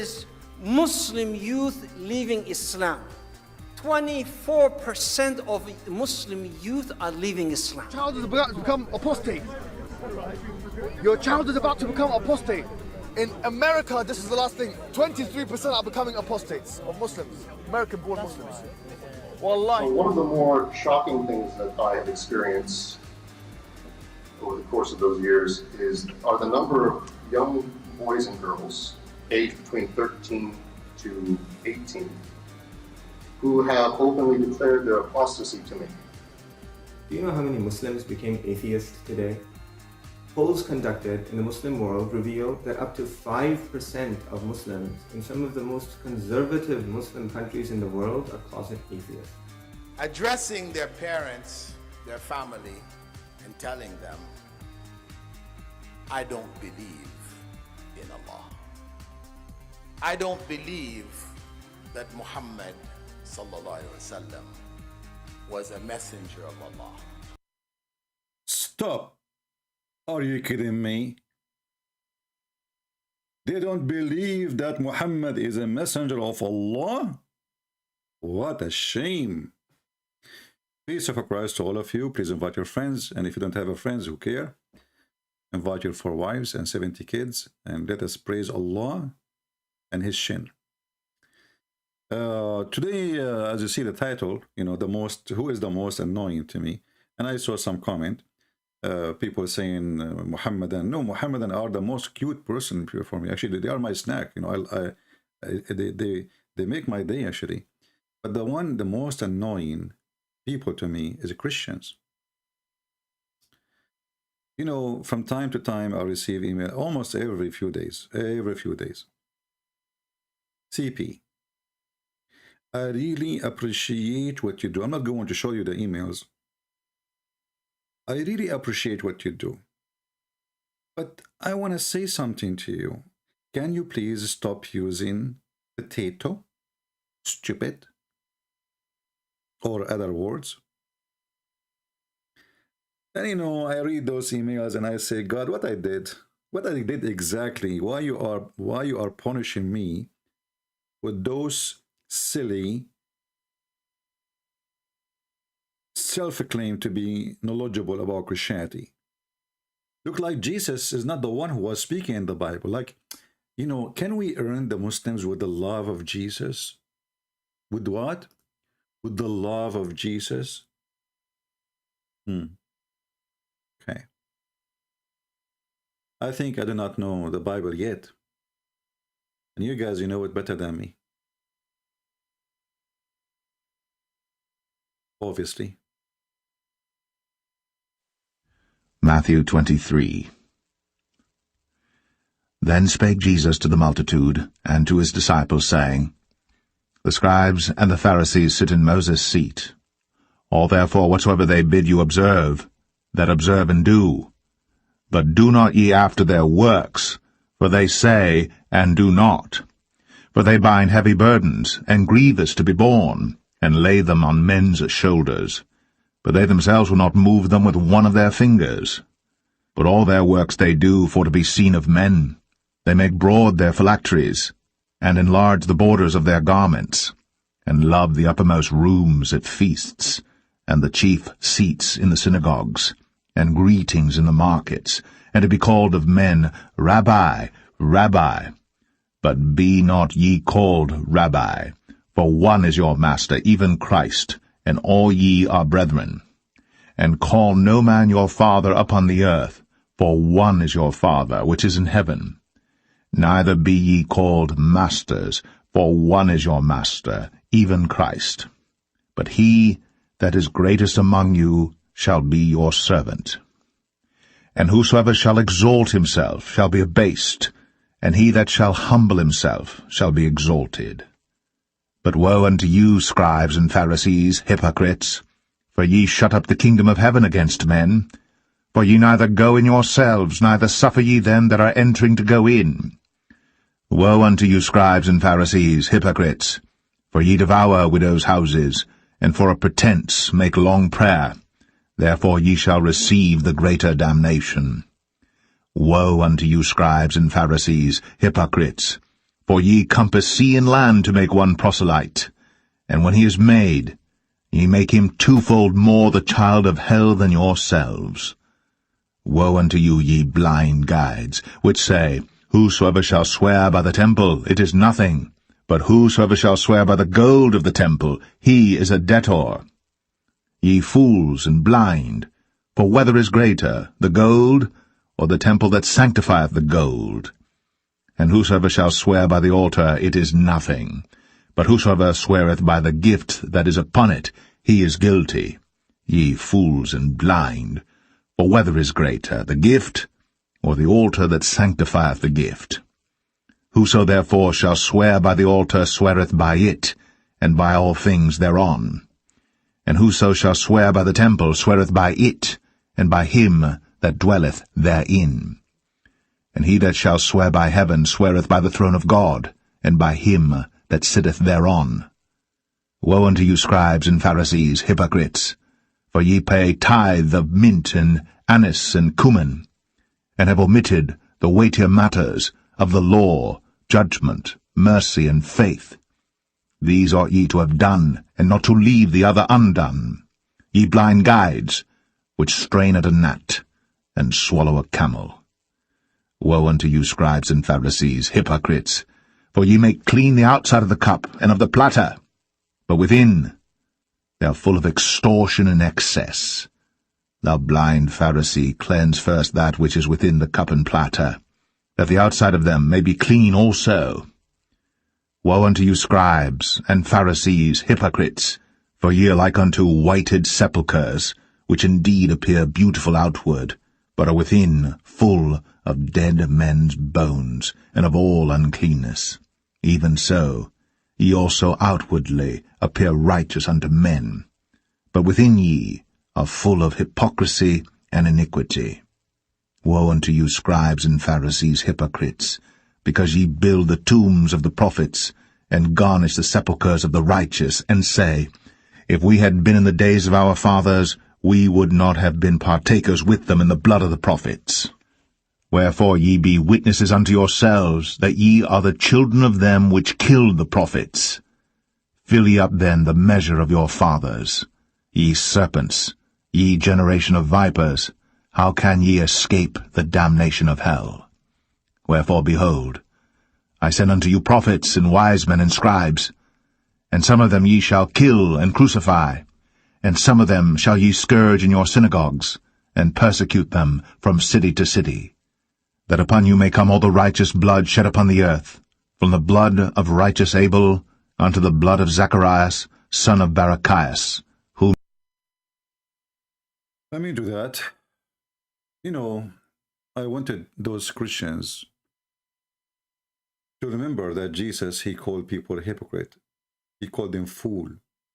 is Muslim youth leaving Islam. 24% of Muslim youth are leaving Islam. Your child is about to become apostate. Your child is about to become apostate. In America, this is the last thing. 23% are becoming apostates of Muslims, American-born Muslims. Wallahi. One of the more shocking things that I have experienced over the course of those years are the number of young boys and girls aged between 13 to 18 who have openly declared their apostasy to me. Do you know how many Muslims became atheists today? Polls conducted in the Muslim world reveal that up to 5% of Muslims in some of the most conservative Muslim countries in the world are closet atheists. Addressing their parents, their family, and telling them, I don't believe in Allah. I don't believe that Muhammad sallallahu alaihi wasallam was a messenger of Allah. Stop. Are you kidding me? They don't believe that Muhammad is a messenger of Allah? What a shame. Peace of Christ to all of you. Please invite your friends, and if you don't have a friends who care, invite your 4 wives and 70 kids, and let us praise Allah and his shin. Today, as you see the title, you know, who is the most annoying to me, and I saw some comment, people saying Muhammadan. No, Muhammadan are the most cute person for me. Actually, they are my snack. You know, they make my day actually. But the most annoying people to me is Christians. You know, from time to time I receive email almost every few days. CP, I really appreciate what you do. I'm not going to show you the emails. I really appreciate what you do. But I want to say something to you. Can you please stop using potato, stupid, or other words? And you know, I read those emails and I say, God, what I did exactly, why you are punishing me with those silly self-claim to be knowledgeable about Christianity. Look like Jesus is not the one who was speaking in the Bible. Like, you know, can we earn the Muslims with the love of Jesus? With what? With the love of Jesus? Okay. I think I do not know the Bible yet. And you guys, you know it better than me. Obviously. Matthew 23. Then spake Jesus to the multitude, and to his disciples, saying, The scribes and the Pharisees sit in Moses' seat. All therefore whatsoever they bid you observe, that observe and do. But do not ye after their works, for they say, and do not. For they bind heavy burdens, and grievous to be borne, and lay them on men's shoulders. But they themselves will not move them with one of their fingers. But all their works they do for to be seen of men. They make broad their phylacteries, and enlarge the borders of their garments, and love the uppermost rooms at feasts, and the chief seats in the synagogues, and greetings in the markets, and to be called of men, Rabbi, Rabbi. But be not ye called Rabbi, for one is your Master, even Christ, and all ye are brethren. And call no man your father upon the earth, for one is your Father, which is in heaven. Neither be ye called masters, for one is your Master, even Christ. But he that is greatest among you shall be your servant. And whosoever shall exalt himself shall be abased, and he that shall humble himself shall be exalted. But woe unto you, scribes and Pharisees, hypocrites! For ye shut up the kingdom of heaven against men. For ye neither go in yourselves, neither suffer ye them that are entering to go in. Woe unto you, scribes and Pharisees, hypocrites! For ye devour widows' houses, and for a pretence make long prayer. Therefore ye shall receive the greater damnation. Woe unto you, scribes and Pharisees, hypocrites! For ye compass sea and land to make one proselyte, and when he is made, ye make him twofold more the child of hell than yourselves. Woe unto you, ye blind guides, which say, Whosoever shall swear by the temple, it is nothing, but whosoever shall swear by the gold of the temple, he is a debtor. Ye fools and blind, for whether is greater, the gold, or the temple that sanctifieth the gold? And whosoever shall swear by the altar, it is nothing, but whosoever sweareth by the gift that is upon it, he is guilty. Ye fools and blind, for whether is greater, the gift, or the altar that sanctifieth the gift? Whoso therefore shall swear by the altar sweareth by it, and by all things thereon. And whoso shall swear by the temple sweareth by it, and by him that dwelleth therein. And he that shall swear by heaven sweareth by the throne of God, and by him that sitteth thereon. Woe unto you, scribes and Pharisees, hypocrites! For ye pay tithe of mint and anise and cumin, and have omitted the weightier matters of the law, judgment, mercy, and faith. These ought ye to have done, and not to leave the other undone. Ye blind guides, which strain at a gnat, and swallow a camel. Woe unto you, scribes and Pharisees, hypocrites! For ye make clean the outside of the cup and of the platter, but within they are full of extortion and excess. Thou blind Pharisee, cleanse first that which is within the cup and platter, that the outside of them may be clean also. Woe unto you, scribes and Pharisees, hypocrites! For ye are like unto whited sepulchres, which indeed appear beautiful outward, but are within full of dead men's bones, and of all uncleanness. Even so, ye also outwardly appear righteous unto men, but within ye are full of hypocrisy and iniquity. Woe unto you, scribes and Pharisees, hypocrites! Because ye build the tombs of the prophets, and garnish the sepulchres of the righteous, and say, If we had been in the days of our fathers, we would not have been partakers with them in the blood of the prophets. Wherefore ye be witnesses unto yourselves, that ye are the children of them which killed the prophets. Fill ye up then the measure of your fathers. Ye serpents, ye generation of vipers, how can ye escape the damnation of hell? Wherefore, behold, I send unto you prophets and wise men and scribes, and some of them ye shall kill and crucify, and some of them shall ye scourge in your synagogues, and persecute them from city to city, that upon you may come all the righteous blood shed upon the earth, from the blood of righteous Abel unto the blood of Zacharias, son of Barachias, whom... Let me do that. You know, I wanted those Christians to remember that Jesus, he called people hypocrite. He called them fool.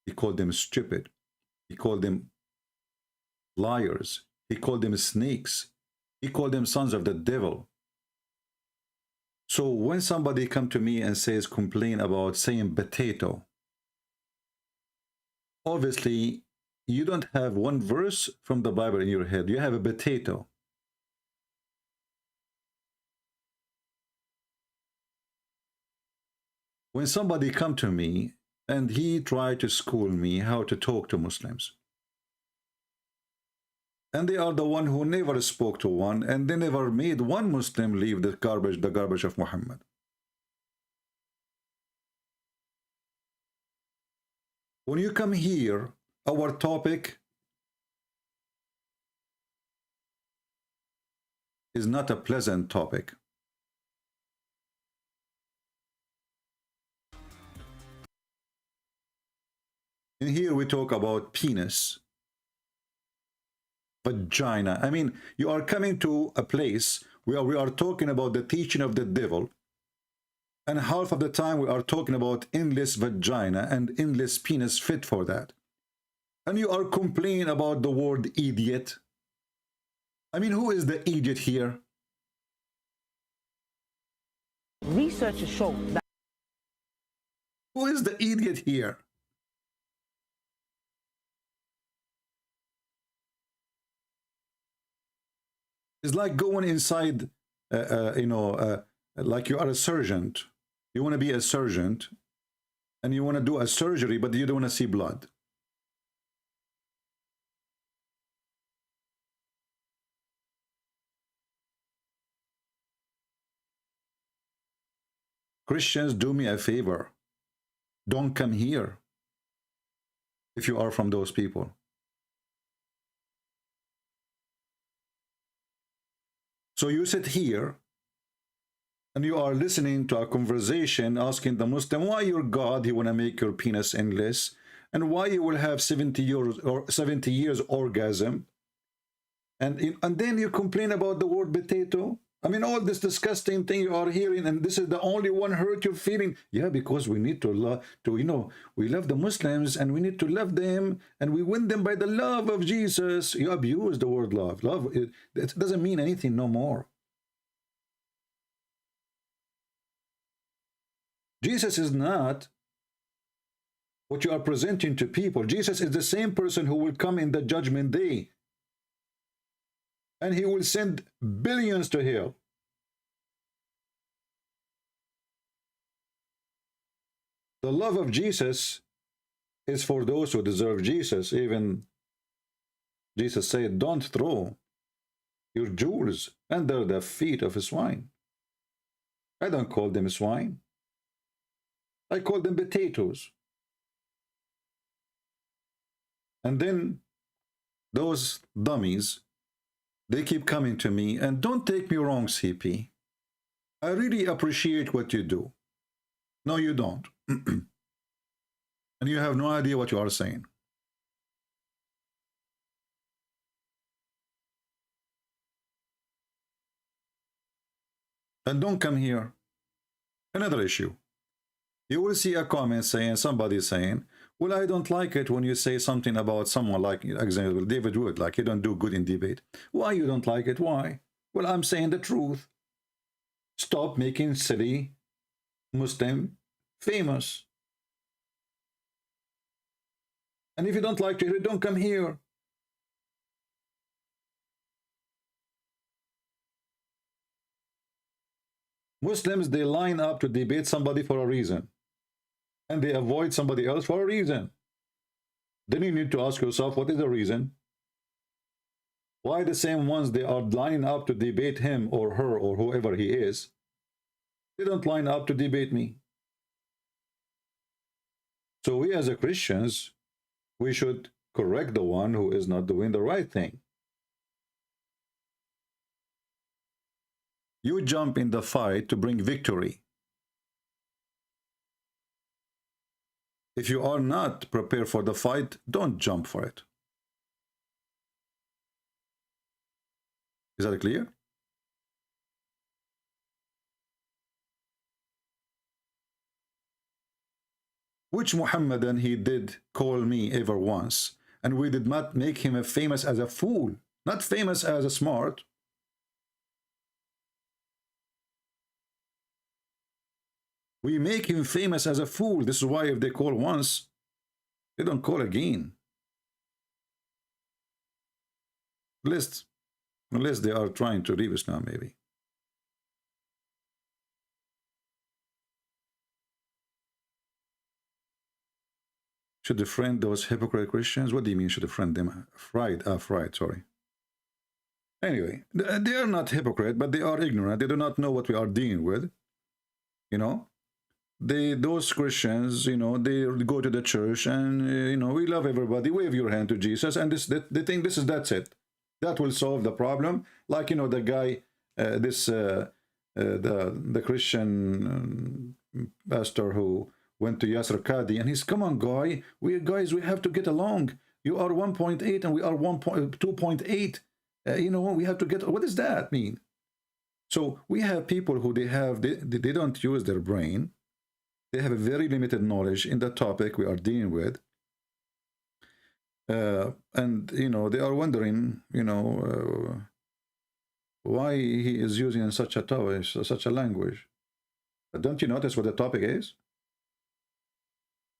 He called them stupid. He called them liars. He called them snakes. He called them sons of the devil. So when somebody come to me and says, complain about saying potato, obviously you don't have one verse from the Bible in your head. You have a potato. When somebody come to me and he tried to school me how to talk to Muslims, and they are the one who never spoke to one, and they never made one Muslim leave the garbage of Muhammad. When you come here, our topic is not a pleasant topic. In here we talk about penis, vagina. I mean, you are coming to a place where we are talking about the teaching of the devil, and half of the time we are talking about endless vagina and endless penis fit for that. And you are complaining about the word idiot. I mean, who is the idiot here? Researchers show that... Who is the idiot here? It's like going inside, like you are a surgeon, You want to be a surgeon, and you want to do a surgery, but you don't want to see blood. Christians, do me a favor. Don't come here if you are from those people. So you sit here and you are listening to a conversation asking the Muslim why your God, he want to make your penis endless, and why you will have 70 years orgasm, and then you complain about the word potato. I mean, all this disgusting thing you are hearing, and this is the only one hurt you're feeling. Yeah, because we need to love, we love the Muslims, and we need to love them, and we win them by the love of Jesus. You abuse the word love. Love, it doesn't mean anything no more. Jesus is not what you are presenting to people. Jesus is the same person who will come in the judgment day, and he will send billions to hell. The love of Jesus is for those who deserve Jesus. Even Jesus said, don't throw your jewels under the feet of a swine. I don't call them swine. I call them potatoes. And then those dummies, they keep coming to me, and don't take me wrong, CP. I really appreciate what you do. No, you don't. And you have no idea what you are saying. And don't come here. Another issue. You will see a comment saying, somebody saying, well, I don't like it when you say something about someone like, example, David Wood, like he don't do good in debate. Why you don't like it? Why? Well, I'm saying the truth. Stop making silly Muslim famous. And if you don't like to hear it, don't come here. Muslims, they line up to debate somebody for a reason, and they avoid somebody else for a reason. Then you need to ask yourself, what is the reason? Why the same ones they are lining up to debate him or her or whoever he is, they don't line up to debate me? So we as a Christians, we should correct the one who is not doing the right thing. You jump in the fight to bring victory. If you are not prepared for the fight, don't jump for it. Is that clear? Which Muhammadan he did call me ever once, and we did not make him famous as a fool, not famous as a smart. We make him famous as a fool. This is why if they call once, they don't call again. Unless they are trying to leave us now, maybe. Should defriend those hypocrite Christians? What do you mean should defriend them? Fried, sorry. Anyway, they are not hypocrite, but they are ignorant. They do not know what we are dealing with. You know, those Christians, you know, they go to the church and, you know, we love everybody. Wave your hand to Jesus, and they think that's it. That will solve the problem. Like, you know, the guy, the Christian pastor who went to Yasser Qadi, and he's, come on, guy, we have to get along. You are 1.8 and we are 2.8. You know, we have to get. What does that mean? So we have people who they don't use their brain. They have a very limited knowledge in the topic we are dealing with. And, you know, they are wondering, you know, why he is using such a topic, such a language. But don't you notice what the topic is?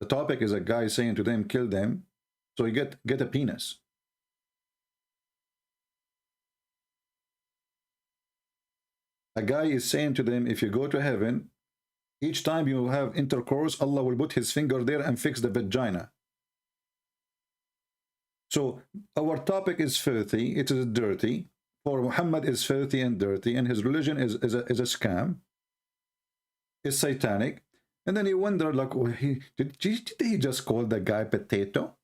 The topic is a guy saying to them, kill them, so you get a penis. A guy is saying to them, if you go to heaven, Each time you have intercourse, Allah will put his finger there and fix the vagina. So our topic is filthy, it is dirty. For Muhammad is filthy and dirty, and his religion is a scam. It's satanic. And then you wonder, like, oh, did he just call the guy potato?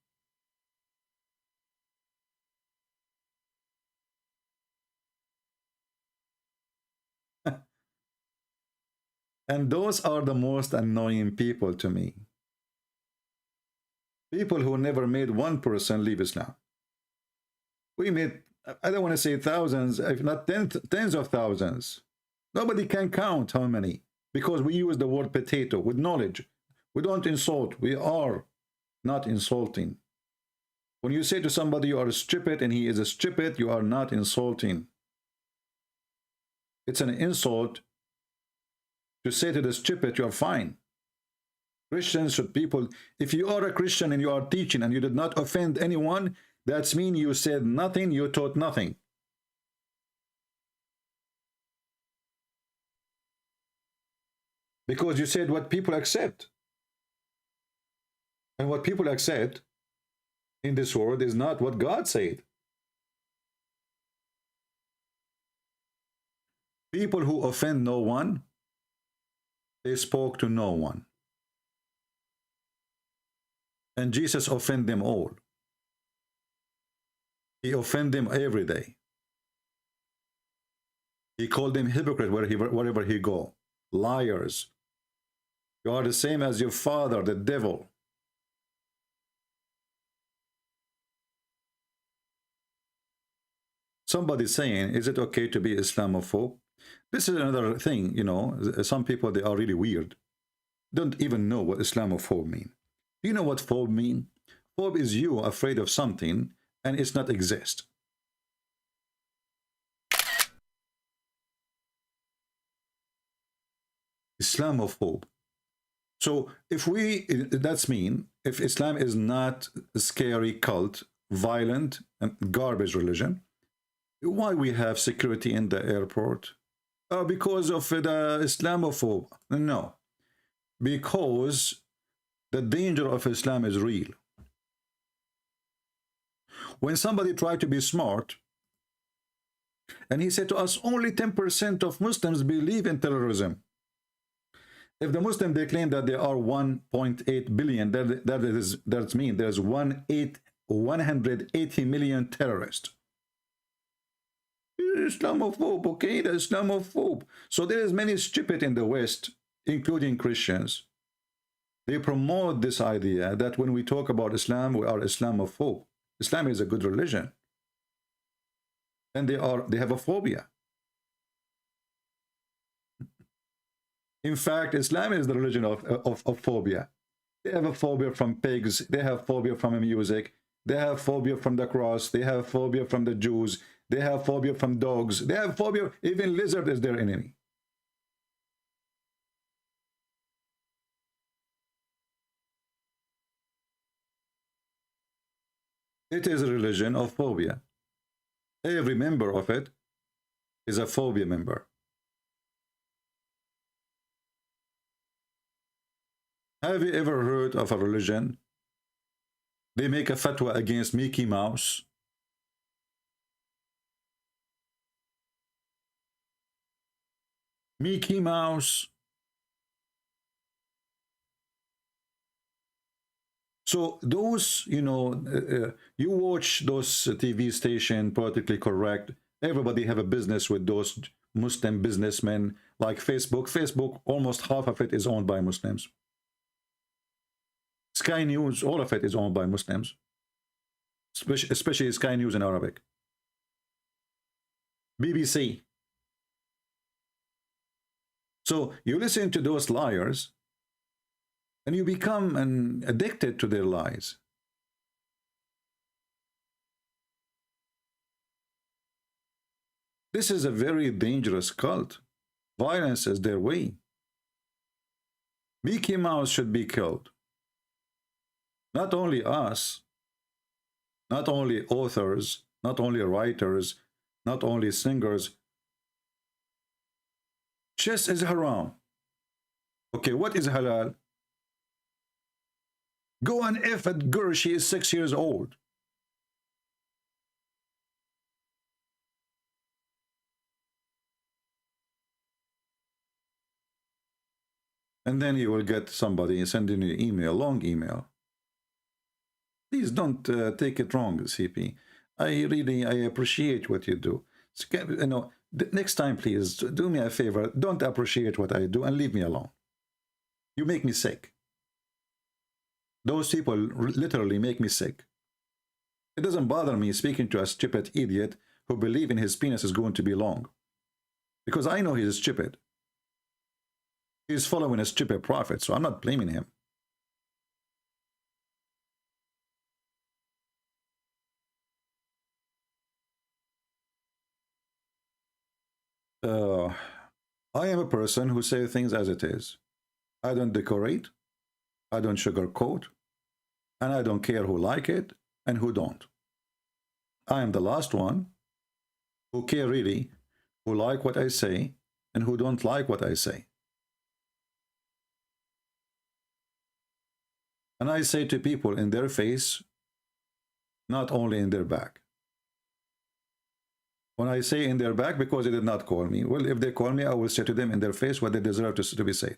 And those are the most annoying people to me. People who never made 1% leave Islam. We made, I don't want to say thousands, if not tens of thousands. Nobody can count how many, because we use the word potato with knowledge. We don't insult. We are not insulting. When you say to somebody you are stupid and he is a stupid, you are not insulting. It's an insult to say to the stupid, you are fine. Christians should people, if you are a Christian and you are teaching and you did not offend anyone, that means you said nothing, you taught nothing. Because you said what people accept. And what people accept in this world is not what God said. People who offend no one, they spoke to no one. And Jesus offended them all. He offended them every day. He called them hypocrite wherever he go. Liars. You are the same as your father, the devil. Somebody saying, is it okay to be Islamophobe? This is another thing, you know, some people, they are really weird. Don't even know what Islamophobe mean. Do you know what phobe mean? Phobe is you afraid of something and it's not exist. Islamophobe. So if that's mean, if Islam is not a scary cult, violent and garbage religion, why we have security in the airport? Because of the Islamophobe. No. Because the danger of Islam is real. When somebody tried to be smart, and he said to us, only 10% of Muslims believe in terrorism. If the Muslims, they claim that there are 1.8 billion, that means there's 180 million terrorists. Islamophobe, okay, the Islamophobe. So there is many stupid in the West, including Christians. They promote this idea that when we talk about Islam, we are Islamophobe. Islam is a good religion. And they have a phobia. In fact, Islam is the religion of phobia. They have a phobia from pigs. They have phobia from music. They have phobia from the cross. They have phobia from the Jews. They have phobia from dogs. They have phobia. Even lizard is their enemy. It is a religion of phobia. Every member of it is a phobia member. Have you ever heard of a religion? They make a fatwa against Mickey Mouse. Mickey Mouse. So those, you know, you watch those TV station, politically correct. Everybody have a business with those Muslim businessmen, like Facebook. Facebook, almost half of it is owned by Muslims. Sky News, all of it is owned by Muslims, especially Sky News in Arabic. BBC. So you listen to those liars, and you become addicted to their lies. This is a very dangerous cult. Violence is their way. Mickey Mouse should be killed. Not only us, not only authors, not only writers, not only singers. Chess is haram. Okay, what is halal? Go and F at girl, she is 6 years old. And then you will get somebody sending you an email, long email. Please don't take it wrong, CP. I appreciate what you do. You know, next time, please do me a favor. Don't appreciate what I do and leave me alone. You make me sick. Those people literally make me sick. It doesn't bother me speaking to a stupid idiot who believes in his penis is going to be long. Because I know he is stupid. He's following a stupid prophet, so I'm not blaming him. I am a person who says things as it is. I don't decorate, I don't sugarcoat, and I don't care who like it and who don't. I am the last one who care really, who like what I say and who don't like what I say. And I say to people in their face, not only in their back. When I say in their back, because they did not call me. Well, if they call me, I will say to them in their face what they deserve to be said.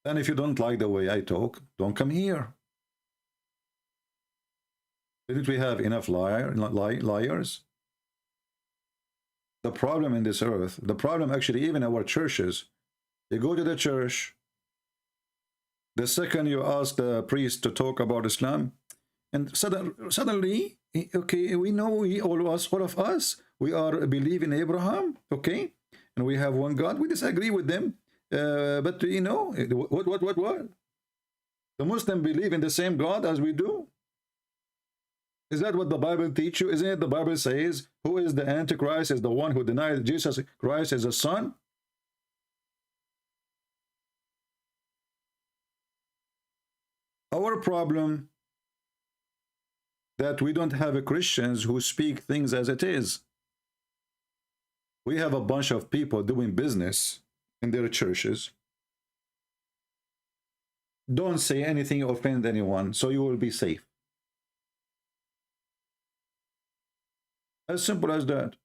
And if you don't like the way I talk, don't come here. Didn't we have enough liars? The problem in this earth, the problem actually even our churches, you go to the church, the second you ask the priest to talk about Islam, and suddenly, okay, we know all of us, we are believe in Abraham, okay, and we have one God. We disagree with them, but you know what? The Muslims believe in the same God as we do. Is that what the Bible teaches you? Isn't it the Bible says, who is the Antichrist? Is the one who denied Jesus Christ as a son? Our problem that we don't have Christians who speak things as it is. We have a bunch of people doing business in their churches. Don't say anything offend anyone, so you will be safe. As simple as that.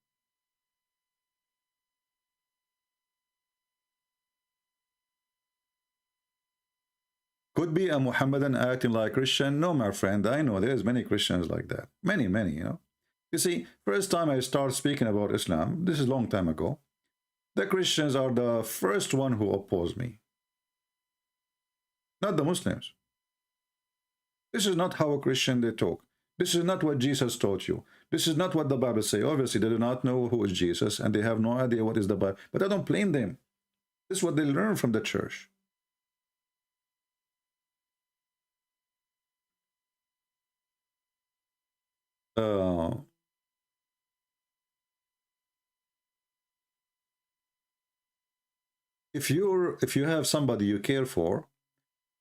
Could be a Muhammadan acting like Christian? No, my friend, I know there's many Christians like that. Many, you know. You see, first time I start speaking about Islam, this is a long time ago, the Christians are the first one who oppose me. Not the Muslims. This is not how a Christian they talk. This is not what Jesus taught you. This is not what the Bible says. Obviously, they do not know who is Jesus, and they have no idea what is the Bible. But I don't blame them. This is what they learn from the church. If you have somebody you care for,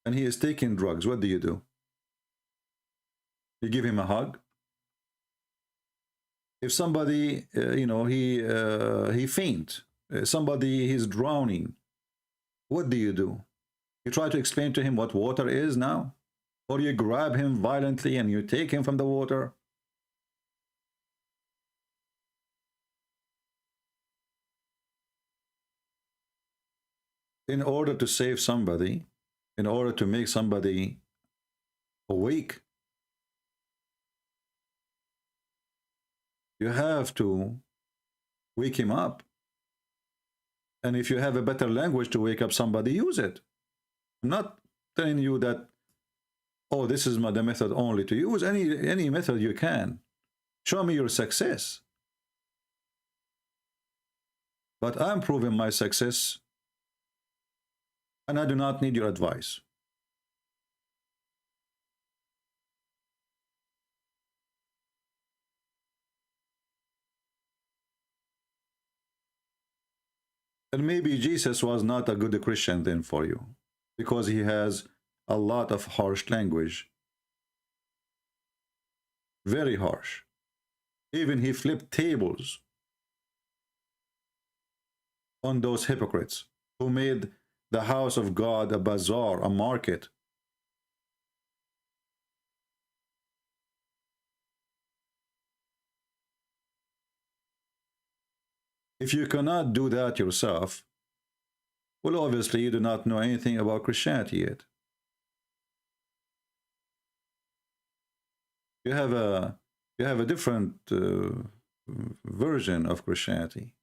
and he is taking drugs, what do? You give him a hug. If somebody, you know, he faint, somebody he's drowning, what do? You try to explain to him what water is now, or you grab him violently and you take him from the water. In order to save somebody, in order to make somebody awake, you have to wake him up. And if you have a better language to wake up somebody, use it. I'm not telling you that, oh, this is the method only to use. Any method you can. Show me your success. But I'm proving my success, and I do not need your advice. And maybe Jesus was not a good Christian then for you, because he has a lot of harsh language. Very harsh. Even he flipped tables on those hypocrites who made the house of God a bazaar, a market. If you cannot do that yourself, well, obviously you do not know anything about Christianity yet. You have a different version of Christianity.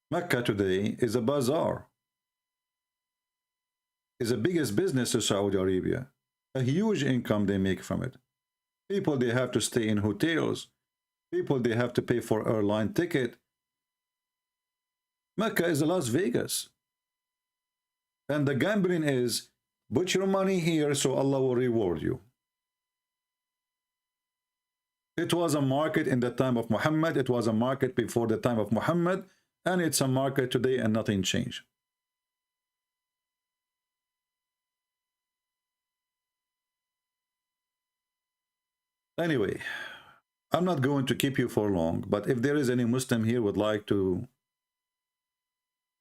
Mecca today is a bazaar. Is the biggest business to Saudi Arabia. A huge income they make from it. People, they have to stay in hotels. People, they have to pay for airline ticket. Mecca is Las Vegas. And the gambling is, put your money here so Allah will reward you. It was a market in the time of Muhammad. It was a market before the time of Muhammad. And it's a market today and nothing changed. Anyway, I'm not going to keep you for long, but if there is any Muslim here would like to,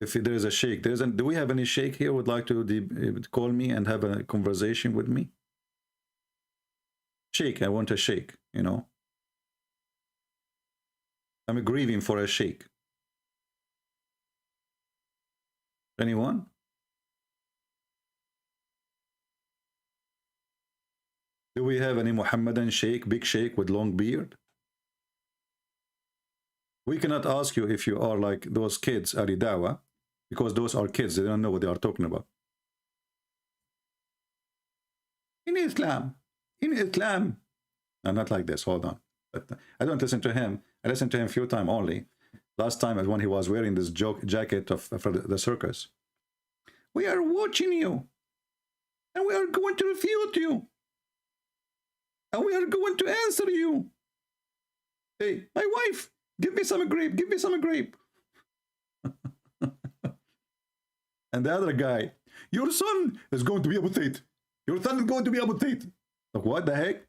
if there is a sheikh, do we have any sheikh here would like to call me and have a conversation with me? Sheikh, I want a sheikh, you know. I'm grieving for a sheikh. Anyone? Do we have any Muhammadan sheikh, big sheikh with long beard? We cannot ask you if you are like those kids, Ali Dawa, because those are kids, they don't know what they are talking about. In Islam, no, not like this, hold on. But I don't listen to him. I listened to him a few times only. Last time when he was wearing this jacket for the circus. We are watching you. And we are going to refute you. And we are going to answer you. Hey, my wife, give me some grape. Give me some grape. And the other guy, your son is going to be apotate. Your son is going to be apotate. Like, what the heck?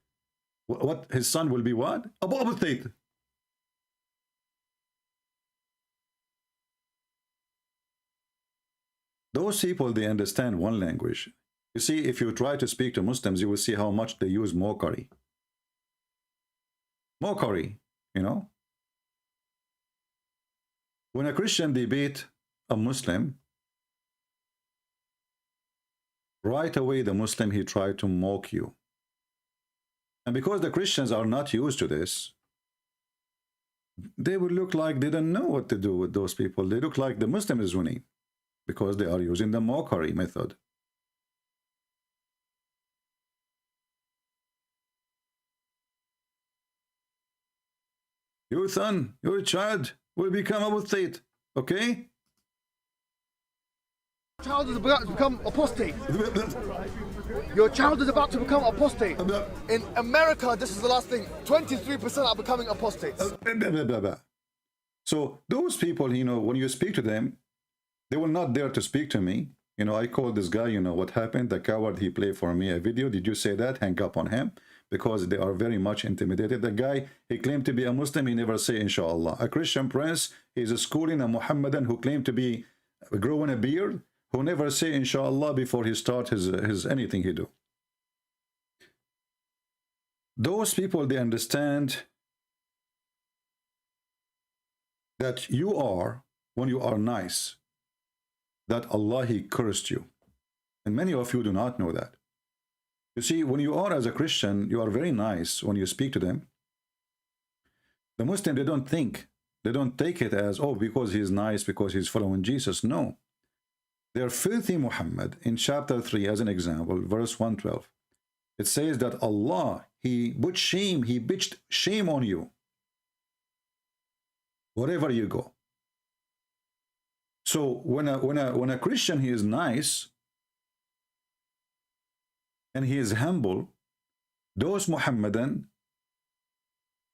What? His son will be what? Apotate. Those people, they understand one language. You see, if you try to speak to Muslims, you will see how much they use mockery. Mockery, you know. When a Christian debate a Muslim, right away the Muslim, he tried to mock you. And because the Christians are not used to this, they will look like they don't know what to do with those people. They look like the Muslim is winning because they are using the mockery method. Your son, your child will become apostate, okay? Your child is about to become apostate. Your child is about to become apostate. In America, this is the last thing. 23% are becoming apostates. So those people, you know, when you speak to them, they will not dare to speak to me. You know, I called this guy, you know what happened? The coward, he played for me a video. Did you say that? Hang up on him. Because they are very much intimidated. The guy, he claimed to be a Muslim, he never say inshallah. A Christian prince, he's schooling a Muhammadan who claimed to be growing a beard, who never say inshallah before he start his anything he do. Those people, they understand that you are, when you are nice, that Allah, he cursed you. And many of you do not know that. You see, when you are as a Christian, you are very nice when you speak to them. The Muslim, they don't think, they don't take it as, oh, because he's nice, because he's following Jesus. No. They're filthy Muhammad. In chapter 3, as an example, verse 112, it says that Allah, he put shame, he bitched shame on you wherever you go. So when a Christian, he is nice, and he is humble, those Muhammadan,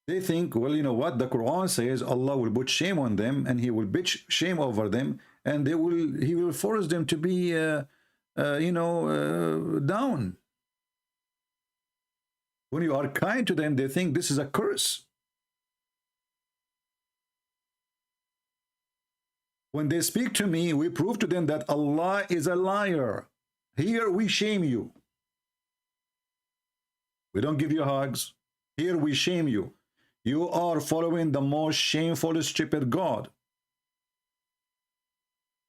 they think, well, you know what, the Quran says Allah will put shame on them and he will bitch shame over them, and he will force them to be down. When you are kind to them, they think this is a curse. When they speak to me, we prove to them that Allah is a liar. Here we shame you. We don't give you hugs. Here we shame you. You are following the most shameful, stupid God.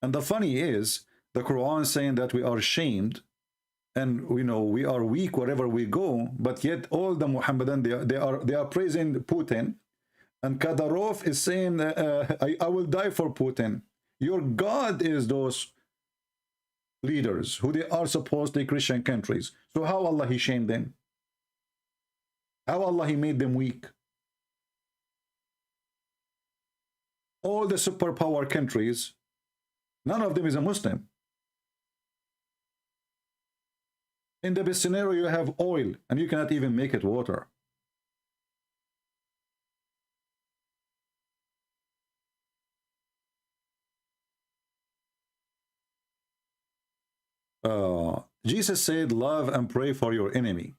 And the funny is, the Quran saying that we are shamed, and we know we are weak wherever we go, but yet all the Muhammadan, they are praising Putin, and Kadyrov is saying, I will die for Putin. Your God is those leaders who they are supposedly Christian countries. So how Allah he shamed them? How Allah he made them weak? All the superpower countries, none of them is a Muslim. In the best scenario, you have oil and you cannot even make it water. Jesus said, love and pray for your enemy.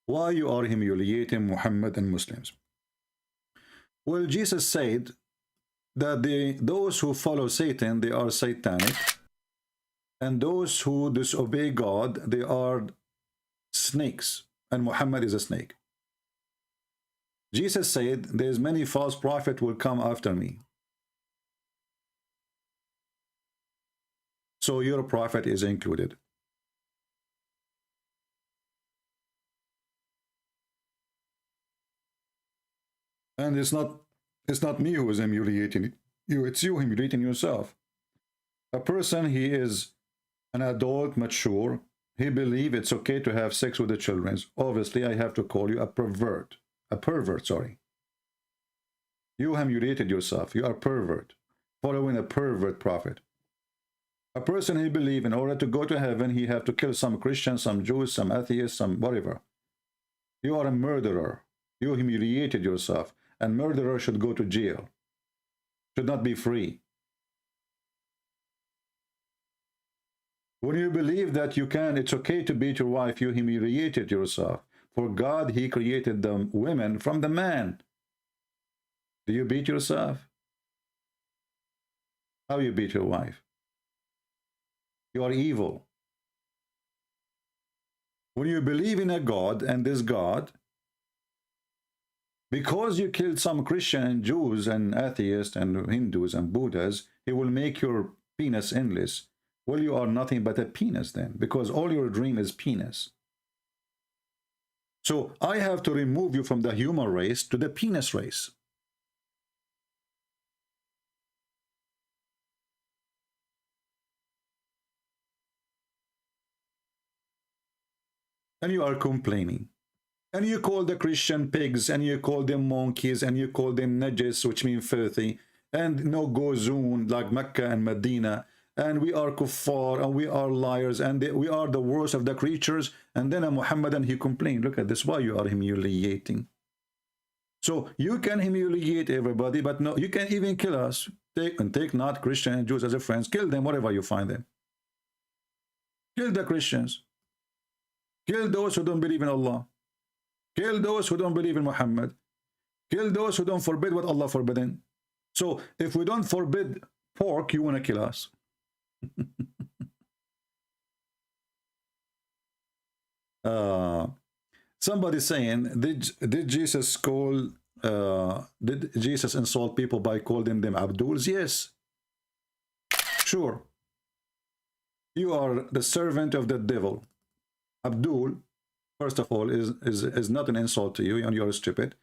Why you are humiliating Muhammad and Muslims? Well, Jesus said that those who follow Satan, they are satanic, and those who disobey God, they are snakes, and Muhammad is a snake. Jesus said, there's many false prophets will come after me. So your prophet is included. And it's not me who is humiliating you, it's you humiliating yourself. A person, he is an adult, mature, he believes it's okay to have sex with the children. Obviously, I have to call you a pervert. A pervert, sorry. You humiliated yourself. You are pervert, following a pervert prophet. A person, he believes in order to go to heaven, he have to kill some Christians, some Jews, some atheists, some whatever. You are a murderer. You humiliated yourself. And murderer should go to jail. Should not be free. When you believe that you can, it's okay to beat your wife, you humiliated yourself. For God, he created the women from the man. Do you beat yourself? How you beat your wife? You are evil. When you believe in a God, and this God, because you killed some Christian and Jews and atheists and Hindus and Buddhas, he will make your penis endless. Well, you are nothing but a penis then, because all your dream is penis. So I have to remove you from the human race to the penis race. And you are complaining. And you call the Christian pigs, and you call them monkeys, and you call them najis, which means filthy, and no go zone like Mecca and Medina, and we are kuffar, and we are liars, and we are the worst of the creatures. And then a Muhammadan, he complained, look at this, why you are humiliating. So you can humiliate everybody, but no, you can even kill us. Take not Christian and Jews as a friends, kill them wherever you find them. Kill the Christians. Kill those who don't believe in Allah. Kill those who don't believe in Muhammad. Kill those who don't forbid what Allah forbidden. So if we don't forbid pork, you want to kill us. Somebody saying, did Jesus call? Did Jesus insult people by calling them Abduls? Yes, sure. You are the servant of the devil. Abdul, first of all, is not an insult to you, and you are stupid,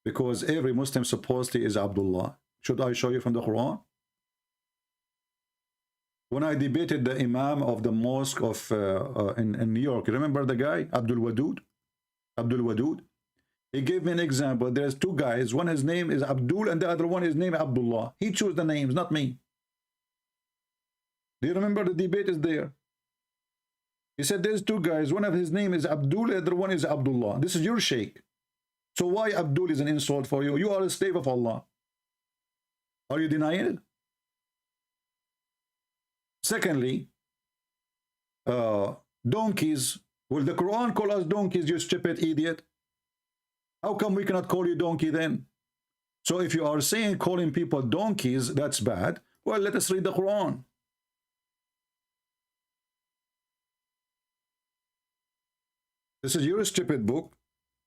because every Muslim supposedly is Abdullah. Should I show you from the Quran? When I debated the Imam of the mosque of in New York, you remember the guy, Abdul Wadud? Abdul Wadud? He gave me an example. There's two guys. One, his name is Abdul, and the other one is named Abdullah. He chose the names, not me. Do you remember the debate is there? He said there's two guys. One of his name is Abdul, the other one is Abdullah. This is your sheikh. So why Abdul is an insult for you? You are a slave of Allah. Are you denying it? Secondly, donkeys. Will the Quran call us donkeys, you stupid idiot? How come we cannot call you donkey then? So if you are saying calling people donkeys, that's bad. Well, let us read the Quran. This is your stupid book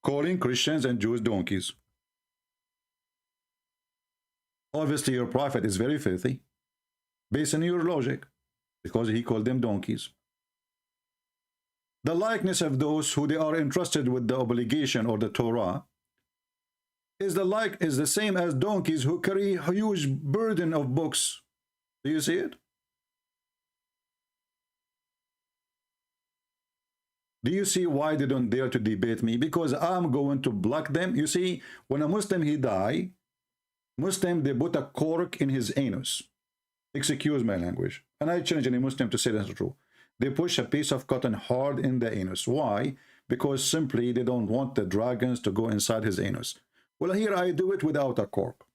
calling Christians and Jews donkeys. Obviously, your prophet is very filthy, based on your logic, because he called them donkeys. The likeness of those who they are entrusted with the obligation or the Torah is the same as donkeys who carry a huge burden of books. Do you see it? Do you see why they don't dare to debate me? Because I'm going to block them. You see, when a Muslim he die, Muslim they put a cork in his anus. Excuse my language. And I challenge any Muslim to say that's true. They push a piece of cotton hard in the anus. Why? Because simply they don't want the dragons to go inside his anus. Well, here I do it without a cork.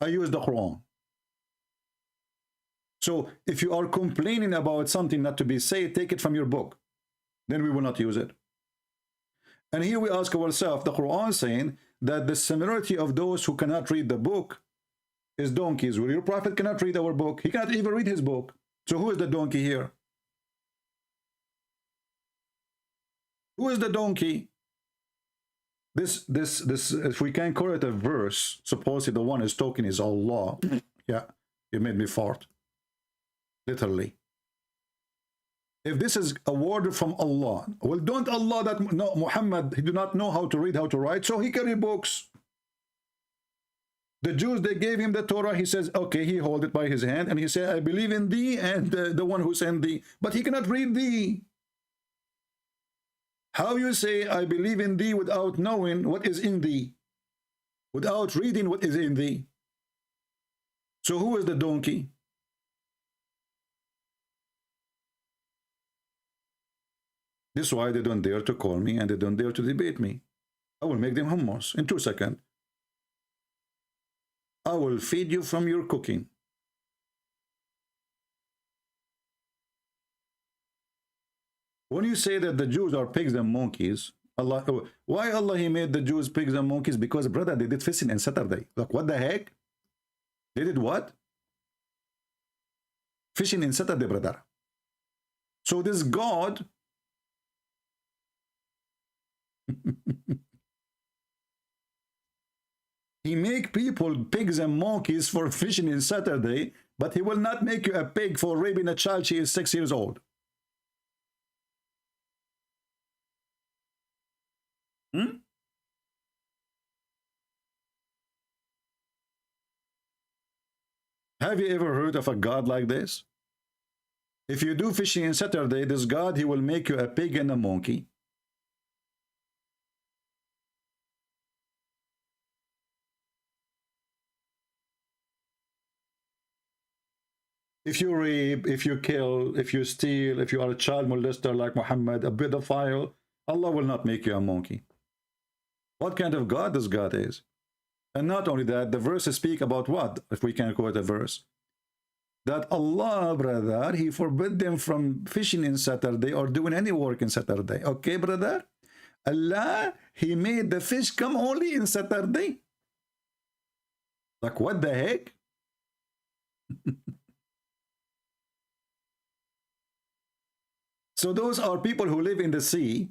I use the Quran. So if you are complaining about something not to be said, take it from your book. Then we will not use it. And here we ask ourselves, the Quran saying that the similarity of those who cannot read the book is donkeys. Well, your prophet cannot read our book. He cannot even read his book. So who is the donkey here? Who is the donkey? This, if we can call it a verse, supposedly the one who's talking is Allah. Yeah, you made me fart. Literally. If this is a word from Allah, well, don't Allah that no Muhammad, he do not know how to read, how to write, so he carry books. The Jews, they gave him the Torah. He says, okay, he hold it by his hand, and he said, I believe in thee and the one who sent thee. But he cannot read thee. How you say, I believe in thee without knowing what is in thee? Without reading what is in thee? So who is the donkey? This is why they don't dare to call me and they don't dare to debate me. I will make them hummus in 2 seconds. I will feed you from your cooking. When you say that the Jews are pigs and monkeys, Allah, why Allah he made the Jews pigs and monkeys? Because, brother, they did fishing on Saturday. Like, what the heck? They did what? Fishing in Saturday, brother. So this God he make people pigs and monkeys for fishing in Saturday, but he will not make you a pig for raping a child. She is 6 years old. Have you ever heard of a God like this? If you do fishing on Saturday, this God, he will make you a pig and a monkey. If you rape, if you kill, if you steal, if you are a child molester like Muhammad, a pedophile, Allah will not make you a monkey. What kind of God this God is? And not only that, the verses speak about what? If we can quote a verse. That Allah, brother, he forbid them from fishing in Saturday or doing any work in Saturday. Okay, brother? Allah, he made the fish come only in Saturday. Like, what the heck? So those are people who live in the sea,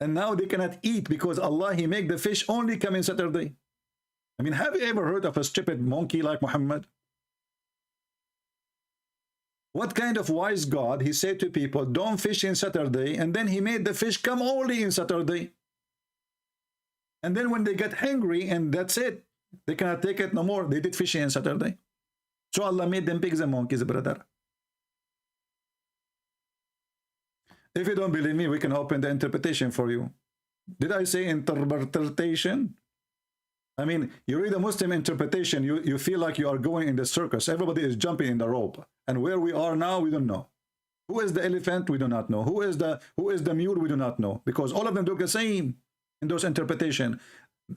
and now they cannot eat because Allah, he make the fish only come in Saturday. I mean, have you ever heard of a stupid monkey like Muhammad? What kind of wise God, he said to people, don't fish in Saturday, and then he made the fish come only in Saturday. And then when they get hungry, and that's it, they cannot take it no more, they did fishing on Saturday. So Allah made them pigs and monkeys, brother. If you don't believe me, we can open the interpretation for you. Did I say interpretation? I mean, you read a Muslim interpretation, you feel like you are going in the circus. Everybody is jumping in the rope. And where we are now, we don't know. Who is the elephant? We do not know. Who is the mule? We do not know. Because all of them look the same in those interpretations.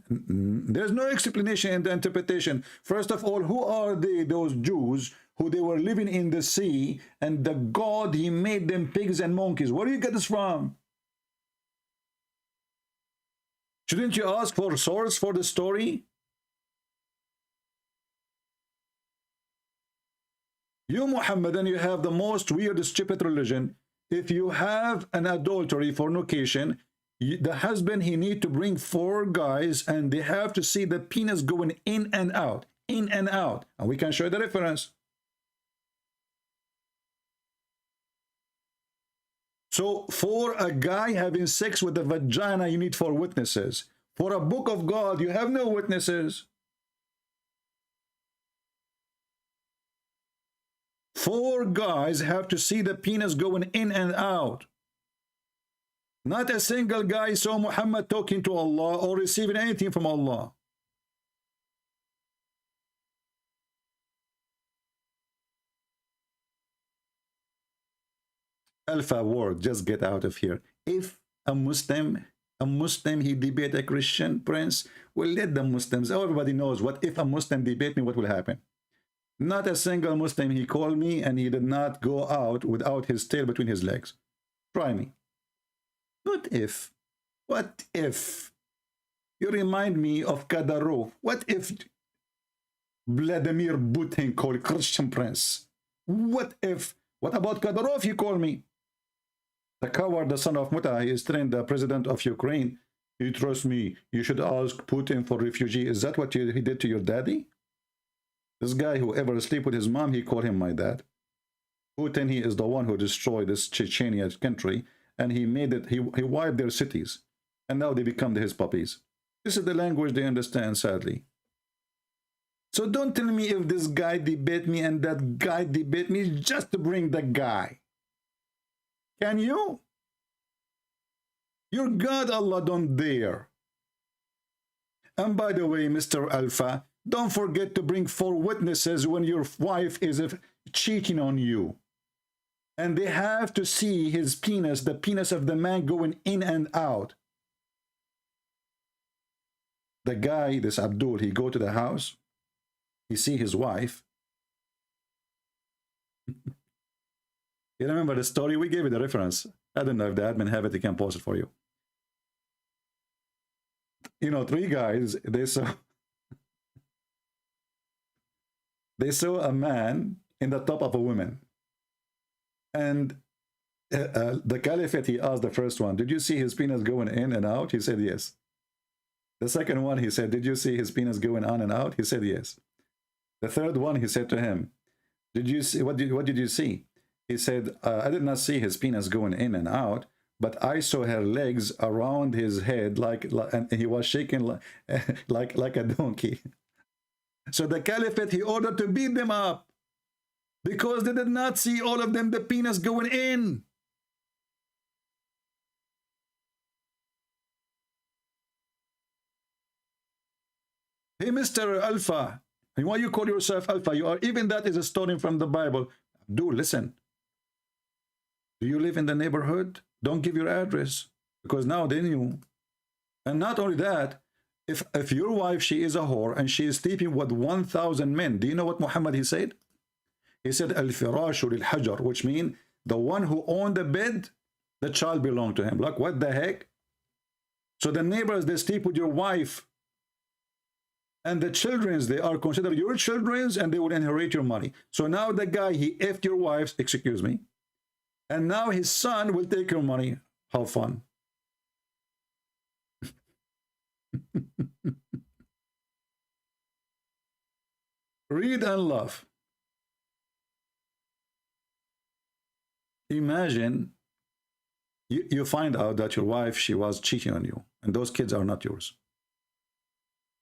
There's no explanation in the interpretation. First of all, who are those Jews who they were living in the sea, and the God, he made them pigs and monkeys? Where do you get this from? Shouldn't you ask for a source for the story? You, Muhammadan, you have the most weird, stupid religion. If you have an adultery, fornication, the husband, he need to bring 4 guys and they have to see the penis going in and out, in and out. And we can show the reference. So for a guy having sex with the vagina, you need 4 witnesses. For a book of God, you have no witnesses. 4 guys have to see the penis going in and out. Not a single guy saw Muhammad talking to Allah or receiving anything from Allah. Alpha word, just get out of here. If a Muslim, he debate a Christian prince, well, let the Muslims, everybody knows what if a Muslim debate me, what will happen. Not a single Muslim, he called me and he did not go out without his tail between his legs. Try me. What if? What if? You remind me of Kadyrov. What if Vladimir Putin called Christian prince? What if? What about Kadyrov? He called me. The coward, the son of Muta, he is trained the president of Ukraine. You trust me, you should ask Putin for refugee. Is that what he did to your daddy? This guy who ever sleep with his mom, he called him my dad. Putin, he is the one who destroyed this Chechnya country, and he made it, he wiped their cities, and now they become his puppies. This is the language they understand, sadly. So don't tell me if this guy debate me and that guy debate me just to bring the guy. Can you? Your God, Allah, don't dare. And by the way, Mr. Alpha, don't forget to bring 4 witnesses when your wife is cheating on you. And they have to see his penis, the penis of the man going in and out. The guy, this Abdul, he go to the house, he see his wife. You remember the story? We gave you the reference. I don't know if the admin have it, they can post it for you. You know, 3 guys, they saw a man in the top of a woman. And the caliphate, he asked the first one, did you see his penis going in and out? He said, yes. The second one, he said, did you see his penis going on and out? He said, yes. The third one, he said to him, did you see, what did you see? He said, I did not see his penis going in and out, but I saw her legs around his head, and he was shaking like a donkey. So the caliphate, he ordered to beat them up because they did not see all of them the penis going in. Hey, Mr. Alpha, and why you call yourself Alpha? You are, even that is a story from the Bible. Do listen. Do you live in the neighborhood? Don't give your address, because now they knew. And not only that, if your wife, she is a whore and she is sleeping with 1,000 men, do you know what Muhammad, he said? He said, Al-firashu lil-hajar, which means the one who owned the bed, the child belonged to him. Like, what the heck? So the neighbors, they sleep with your wife. And the children, they are considered your children, and they will inherit your money. So now the guy, he effed your wife, excuse me, and now his son will take your money. How fun. Read and laugh. Imagine you find out that your wife, she was cheating on you, and those kids are not yours.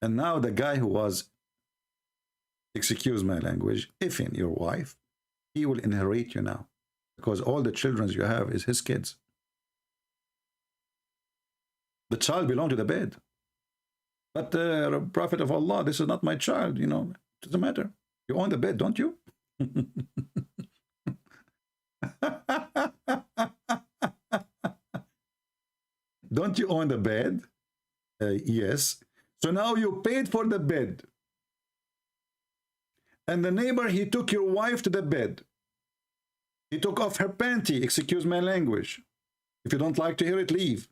And now the guy who was, excuse my language, effing your wife, he will inherit you now, because all the children you have is his kids. The child belongs to the bed. But Prophet of Allah, this is not my child, you know. It doesn't matter. You own the bed, don't you? Don't you own the bed? Yes. So now you paid for the bed. And the neighbor, he took your wife to the bed. He took off her panty, excuse my language. If you don't like to hear it, leave.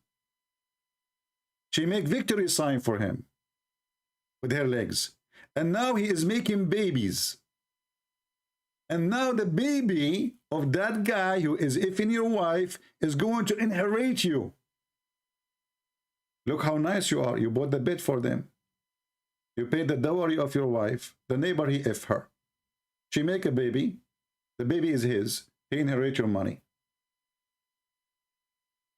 She make victory sign for him with her legs. And now he is making babies. And now the baby of that guy who is effing your wife is going to inherit you. Look how nice you are. You bought the bed for them. You paid the dowry of your wife. The neighbor, he F her. She make a baby. The baby is his. He inherit your money.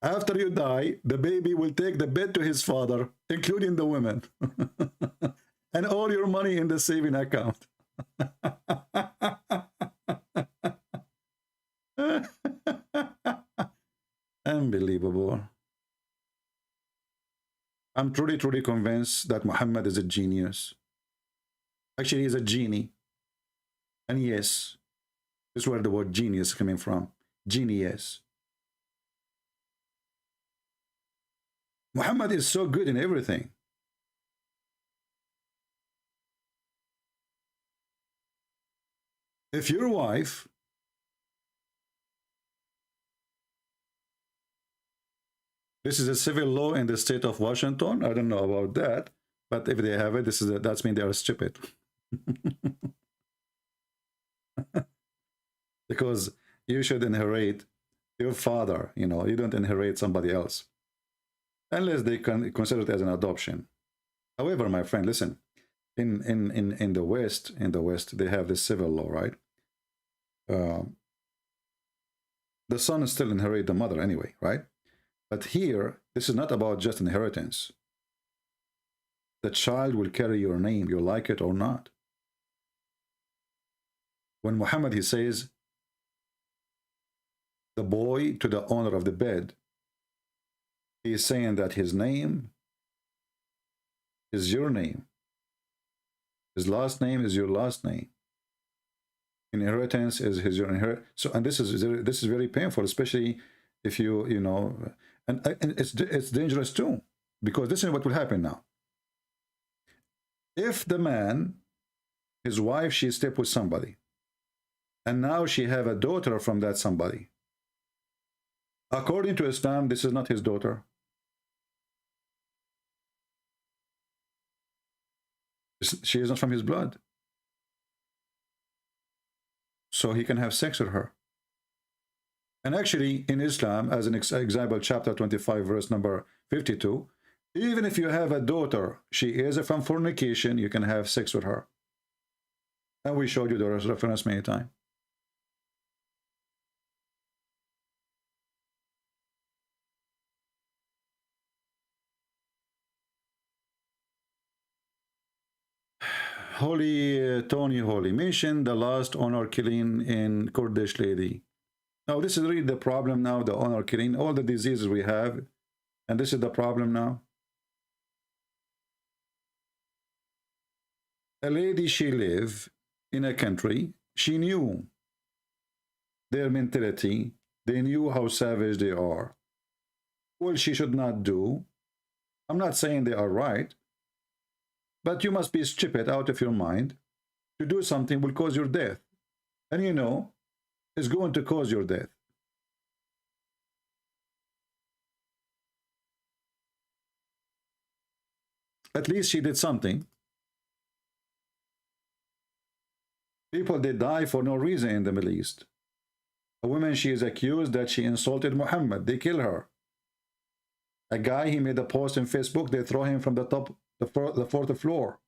After you die, the baby will take the bed to his father, including the women. And all your money in the saving account. Unbelievable. I'm truly convinced that Muhammad is a genius. Actually, he's a genie. And yes, this is where the word genius is coming from. Genius. Muhammad is so good in everything. If your wife this is a civil law in the state of Washington. I don't know about that, but if they have it, that's mean they are stupid. Because you should inherit your father. You know, you don't inherit somebody else unless they can consider it as an adoption. However, my friend, listen. In the West, they have this civil law, right? The son still inherit the mother anyway, right? But here, this is not about just inheritance. The child will carry your name, you like it or not. When Muhammad, he says, the boy to the owner of the bed, he is saying that his name is your name. His last name is your last name. Inheritance is your inheritance. So, and this is very painful, especially if you know, and it's dangerous too, because this is what will happen now. If the man, his wife, she slept with somebody, and now she have a daughter from that somebody. According to Islam, this is not his daughter. She is not from his blood. So he can have sex with her. And actually, in Islam, as an example, chapter 25, verse number 52, even if you have a daughter, she is from fornication, you can have sex with her. And we showed you the reference many times. Holy Tony Holy mentioned the last honor killing in Kurdish lady. Now this is really the problem now, the honor killing, all the diseases we have, and this is the problem now. A lady, she lived in a country, she knew their mentality, they knew how savage they are. Well, she should not do. I'm not saying they are right, but you must be stupid out of your mind to do something will cause your death. And you know, it's going to cause your death. At least she did something. People, they die for no reason in the Middle East. A woman, she is accused that she insulted Muhammad. They kill her. A guy, he made a post on Facebook. They throw him from the top, the fourth floor.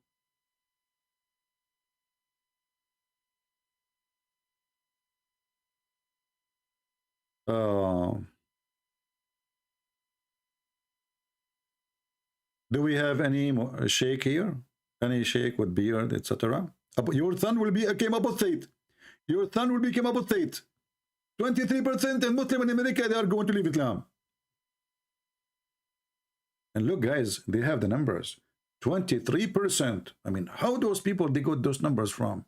Do we have any sheikh here? Any sheikh with beard, etc.? Your son will become apostate. Your son will become apostate. 23% in Muslim in America, they are going to leave Islam. And look, guys, they have the numbers. 23%. I mean, how those people, they got those numbers from?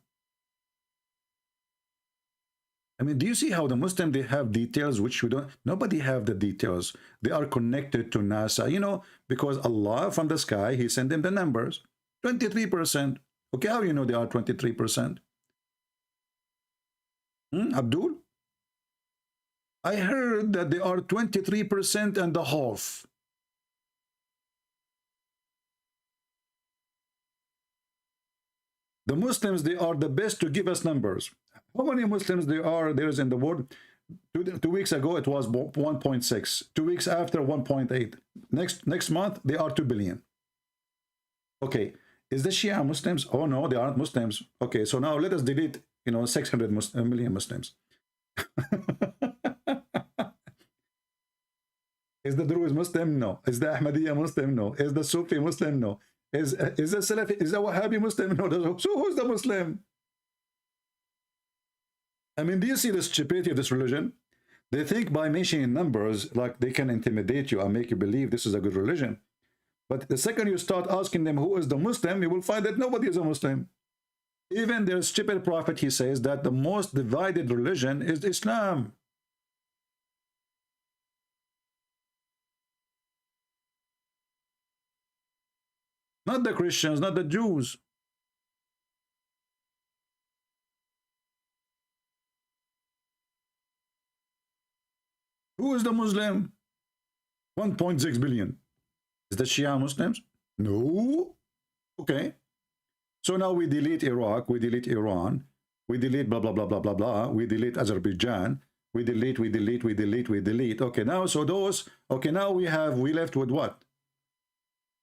I mean, do you see how the Muslim, they have details which we don't? Nobody have the details. They are connected to NASA, you know, because Allah from the sky, he sent them the numbers. 23%. Okay, how you know they are 23%? Abdul? I heard that they are 23% and a half. The Muslims, they are the best to give us numbers. How many Muslims there is in the world? 2 weeks ago it was 1.6. 2 weeks after 1.8. Next month they are 2 billion. Okay, is the Shia Muslims? Oh no, they aren't Muslims. Okay, so now let us delete 600 million Muslims. Is the Druze Muslim? No. Is the Ahmadiyya Muslim? No. Is the Sufi Muslim? No. Is the Salafi? Is the Wahhabi Muslim? No. So who's the Muslim? I mean, do you see the stupidity of this religion? They think by mentioning numbers, like they can intimidate you and make you believe this is a good religion. But the second you start asking them who is the Muslim, you will find that nobody is a Muslim. Even their stupid prophet, he says that the most divided religion is Islam. Not the Christians, not the Jews. Who is the Muslim? 1.6 billion. Is the Shia Muslims? No. Okay. So now we delete Iraq, we delete Iran, we delete blah, blah, blah, blah, blah, blah. We delete Azerbaijan. We delete. Okay, now, so those, okay, now we left with what?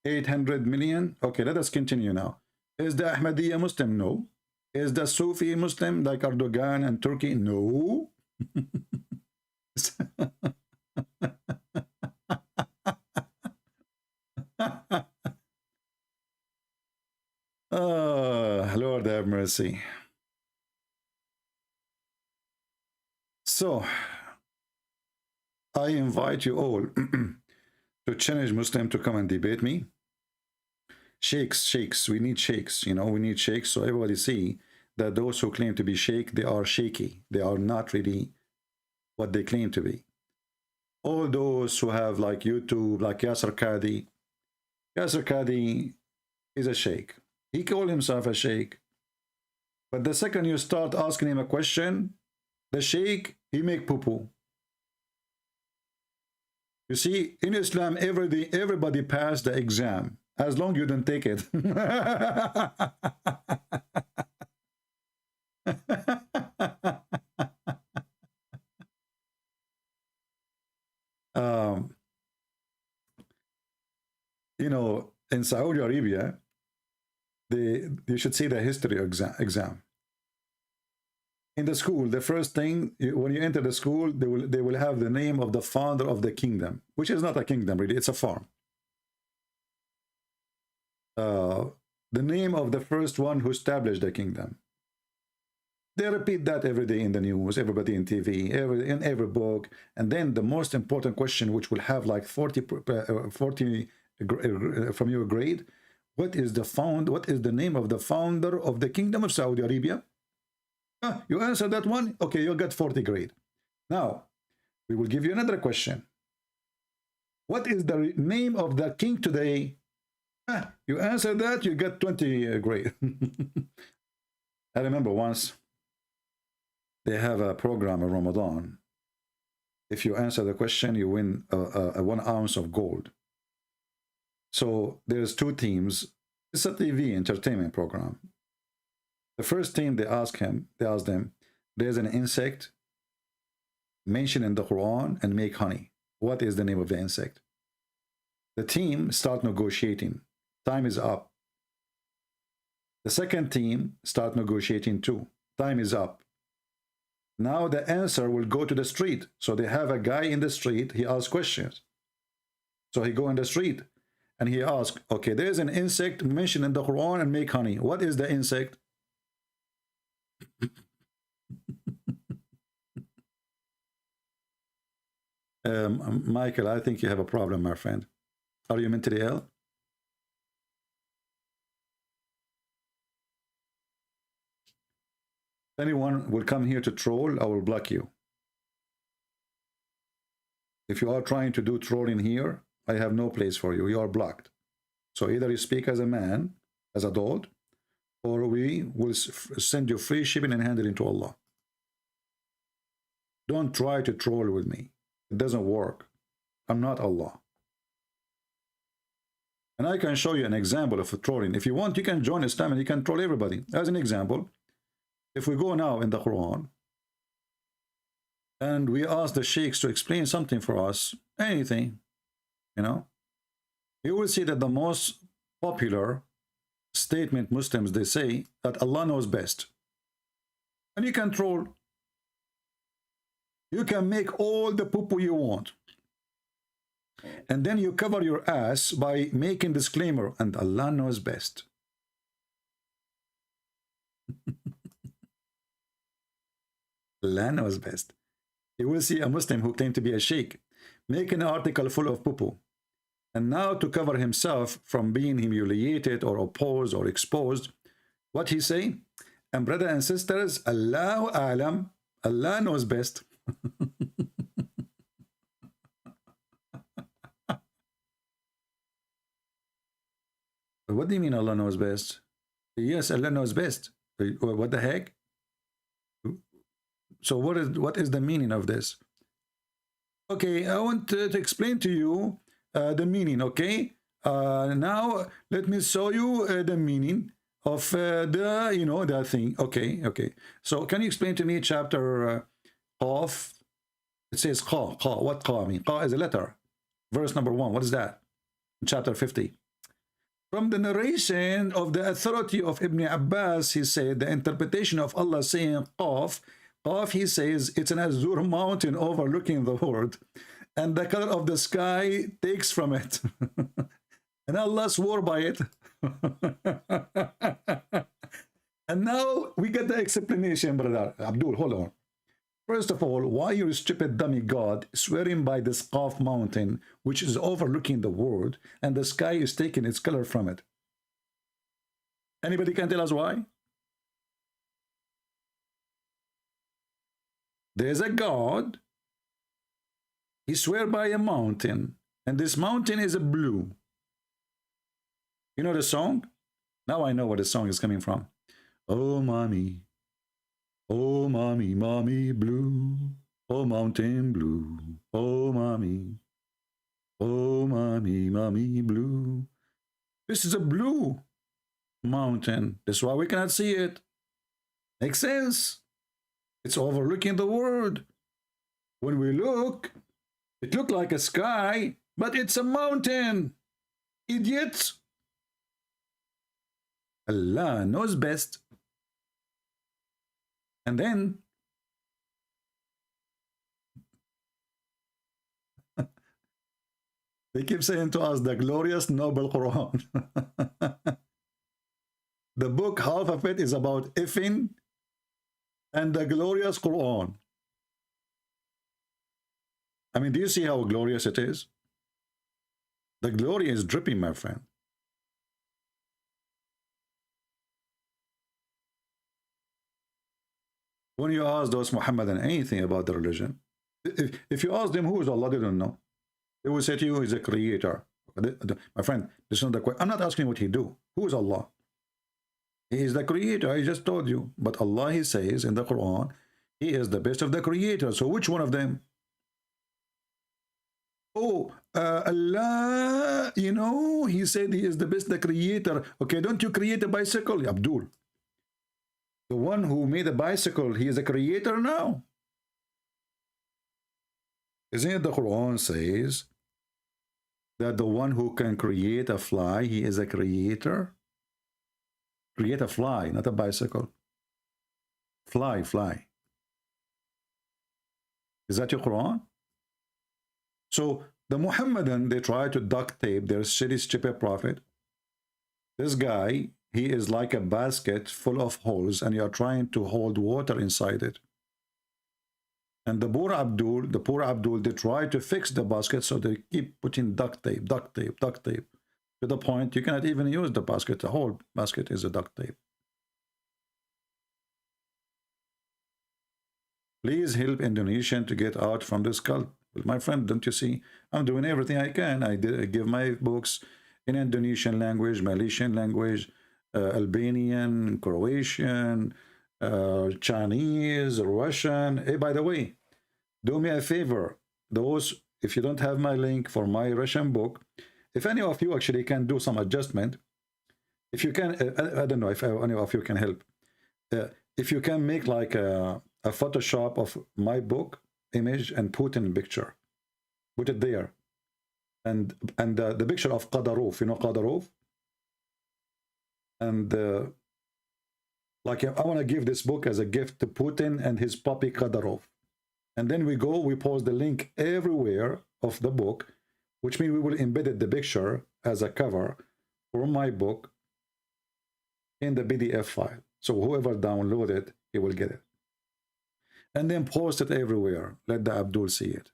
800 million. Okay, let us continue now. Is the Ahmadiyya Muslim? No. Is the Sufi Muslim like Erdogan and Turkey? No. Oh, Lord have mercy. So, I invite you all to challenge Muslim to come and debate me. Sheikhs, we need sheikhs, we need sheikhs, so everybody see that those who claim to be sheikh, they are shaky. They are not really what they claim to be. All those who have like YouTube, like Yasser Qadi is a sheikh. He called himself a sheikh. But the second you start asking him a question, the sheikh, he make poo-poo. You see, in Islam, everybody passed the exam, as long you don't take it. In Saudi Arabia, you should see the history exam. In the school, the first thing, when you enter the school, they will have the name of the founder of the kingdom, which is not a kingdom, really, it's a farm. The name of the first one who established the kingdom. They repeat that every day in the news, everybody in TV, in every book. And then the most important question, which will have like 40 from your grade, what is the name of the founder of the kingdom of Saudi Arabia? You answer that one, okay, you got 40 grade. Now, we will give you another question. What is the name of the king today? You answer that, you get 20 grade. I remember once, they have a program in Ramadan. If you answer the question, you win 1 ounce of gold. So there's 2 teams. It's a TV entertainment program. The first team, they ask them, there's an insect mentioned in the Quran and make honey. What is the name of the insect? The team start negotiating. Time is up. The second team start negotiating too. Time is up. Now the answer will go to the street. So they have a guy in the street, he asks questions. So he go in the street and he asks, okay, there's an insect mentioned in the Quran and make honey. What is the insect? Michael, I think you have a problem, my friend. Are you mentally ill? If anyone will come here to troll, I will block you. If you are trying to do trolling here, I have no place for you. You are blocked. So either you speak as a man, as adult, or we will send you free shipping and hand it into Allah. Don't try to troll with me. It doesn't work. I'm not Allah. And I can show you an example of trolling. If you want, you can join Islam and you can troll everybody. As an example, If we go now in the Quran and we ask the sheikhs to explain something for us, anything, you know, you will see that the most popular statement Muslims, they say that Allah knows best. And you can troll. You can make all the poo-poo you want. And then you cover your ass by making disclaimer, and Allah knows best. Allah knows best. You will see a Muslim who claimed to be a sheikh make an article full of poo-poo. And now to cover himself from being humiliated or opposed or exposed, what he say? And brothers and sisters, Allahu A'lam, Allah knows best. What do you mean Allah knows best? Yes, Allah knows best. What the heck? So what is the meaning of this? Okay, I want to explain to you the meaning, okay? Now let me show you the meaning of the, you know, the thing. Okay, okay. So can you explain to me chapter Qaf? It says Qa. What Qa mean? Qa is a letter. Verse number 1. What is that? Chapter 50. From the narration of the authority of Ibn Abbas, he said the interpretation of Allah saying Qaf. Qaf, he says, it's an azure mountain overlooking the world, and the color of the sky takes from it. And Allah swore by it. And now we get the explanation, brother. Abdul, hold on. First of all, why you stupid dummy God swearing by this Qaf mountain, which is overlooking the world, and the sky is taking its color from it? Anybody can tell us why? There's a God. He swear by a mountain, and this mountain is a blue. You know the song? Now I know where the song is coming from. Oh, mommy, mommy blue. Oh, mountain blue. Oh, mommy, mommy blue. This is a blue mountain. That's why we cannot see it. Makes sense. It's overlooking the world. When we look, it looks like a sky, but it's a mountain. Idiots. Allah knows best. And then they keep saying to us the glorious noble Quran. The book, half of it is about effing and the glorious Quran. I mean, do you see how glorious it is? The glory is dripping, my friend. When you ask those Muhammadan anything about the religion, if you ask them who is Allah, they don't know. They will say to you, he's a creator. My friend, this is not the question. I'm not asking what he do. Who is Allah? He is the creator. I just told you. But Allah, he says in the Quran, he is the best of the creators. So which one of them? Oh, Allah, you know, he said he is the best, the creator. Okay, don't you create a bicycle? Abdul. The one who made a bicycle, he is a creator now. Isn't it the Quran says that the one who can create a fly, he is a creator? Create a fly, not a bicycle. Fly. Is that your Quran? So the Muhammadan, they try to duct tape their shitty stupid prophet. This guy, he is like a basket full of holes, and you are trying to hold water inside it. And the poor Abdul, they try to fix the basket, so they keep putting duct tape, to the point you cannot even use the basket. The whole basket is a duct tape. Please help Indonesian to get out from this cult. Well, my friend, don't you see? I'm doing everything I can. I give my books in Indonesian language, Malaysian language, Albanian, Croatian, Chinese, Russian. Hey, by the way, do me a favor. Those, if you don't have my link for my Russian book, if any of you actually can do some adjustment, if you can, I don't know if any of you can help. if you can make like a Photoshop of my book image and put in a picture, put it there, and the picture of Qadarov, you know Qadarov, and like I want to give this book as a gift to Putin and his puppy Qadarov, and then we post the link everywhere of the book, which means we will embed the picture as a cover for my book in the PDF file. So whoever download it, he will get it. And then post it everywhere. Let the Abdul see it.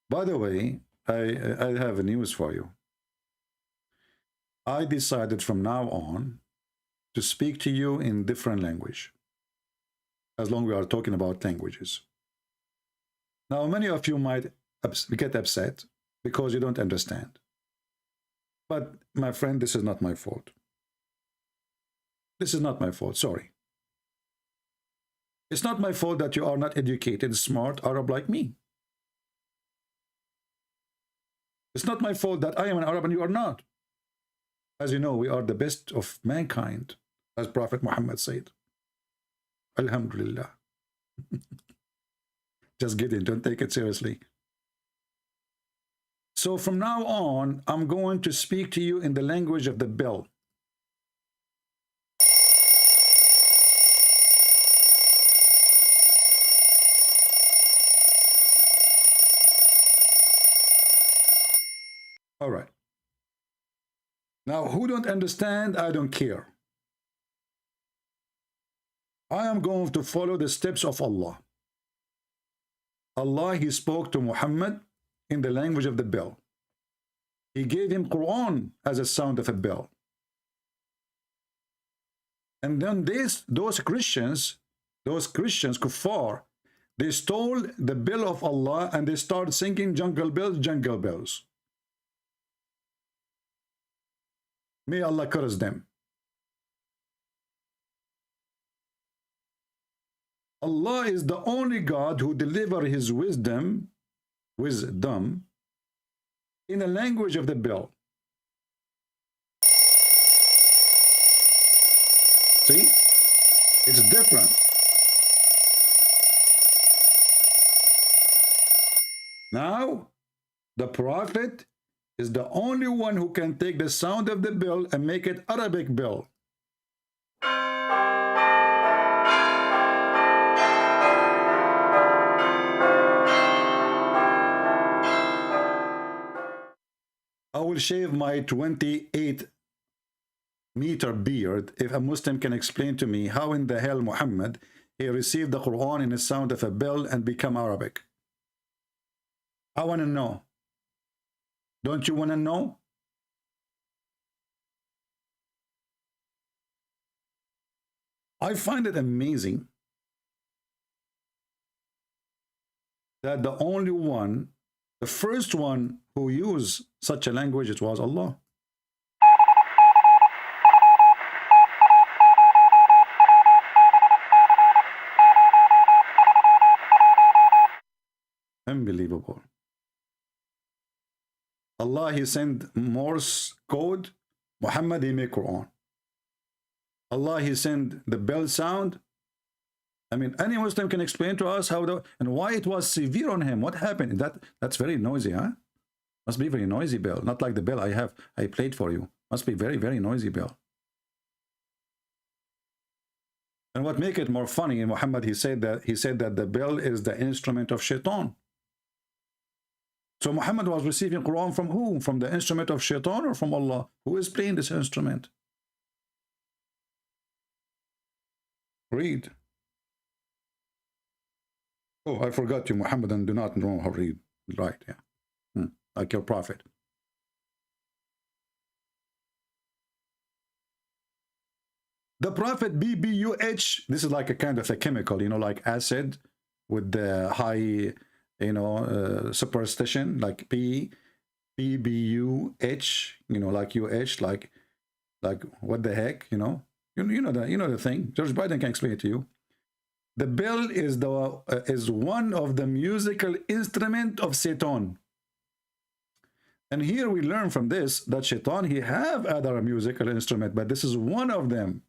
By the way, I have news for you. I decided from now on to speak to you in different language, as long as we are talking about languages. Now, many of you might get upset because you don't understand. But my friend, this is not my fault. This is not my fault, sorry. It's not my fault that you are not educated, smart Arab like me. It's not my fault that I am an Arab and you are not. As you know, we are the best of mankind, as Prophet Muhammad said. Alhamdulillah. Just kidding, don't take it seriously. So from now on, I'm going to speak to you in the language of the bell. All right. Now, who don't understand, I don't care. I am going to follow the steps of Allah. Allah, he spoke to Muhammad in the language of the bell. He gave him Quran as a sound of a bell. And then those Christians, kuffar, they stole the bell of Allah and they started singing jungle bells, jungle bells. May Allah curse them. Allah is the only God who delivers his wisdom in a language of the bell. See? It's different. Now, the Prophet is the only one who can take the sound of the bell and make it Arabic bell. I will shave my 28-meter beard if a Muslim can explain to me how in the hell Muhammad, he received the Quran in the sound of a bell and become Arabic. I want to know. Don't you want to know? I find it amazing that the only one, the first one who used such a language, it was Allah. Unbelievable. Allah, he sent Morse code. Muhammad, he made Quran. Allah, he sent the bell sound. I mean, any Muslim can explain to us how and why it was severe on him. What happened? That's very noisy, huh? Must be very noisy bell. Not like the bell I played for you. Must be very, very noisy bell. And what make it more funny, in Muhammad, he said that the bell is the instrument of shaitan. So Muhammad was receiving Quran from whom? From the instrument of shaitan or from Allah? Who is playing this instrument? Read. Oh, I forgot you, Muhammadan do not know how to read. Right, yeah. Like your prophet. The prophet BBUH, this is like a kind of a chemical, you know, like acid with the high, you know, superstition, like BBUH, you know, like UH, like what the heck, you know? You know the thing. George Biden can explain it to you. The bell is one of the musical instrument of Satan. And here we learn from this that Shaitan, he have other musical instrument, but this is one of them.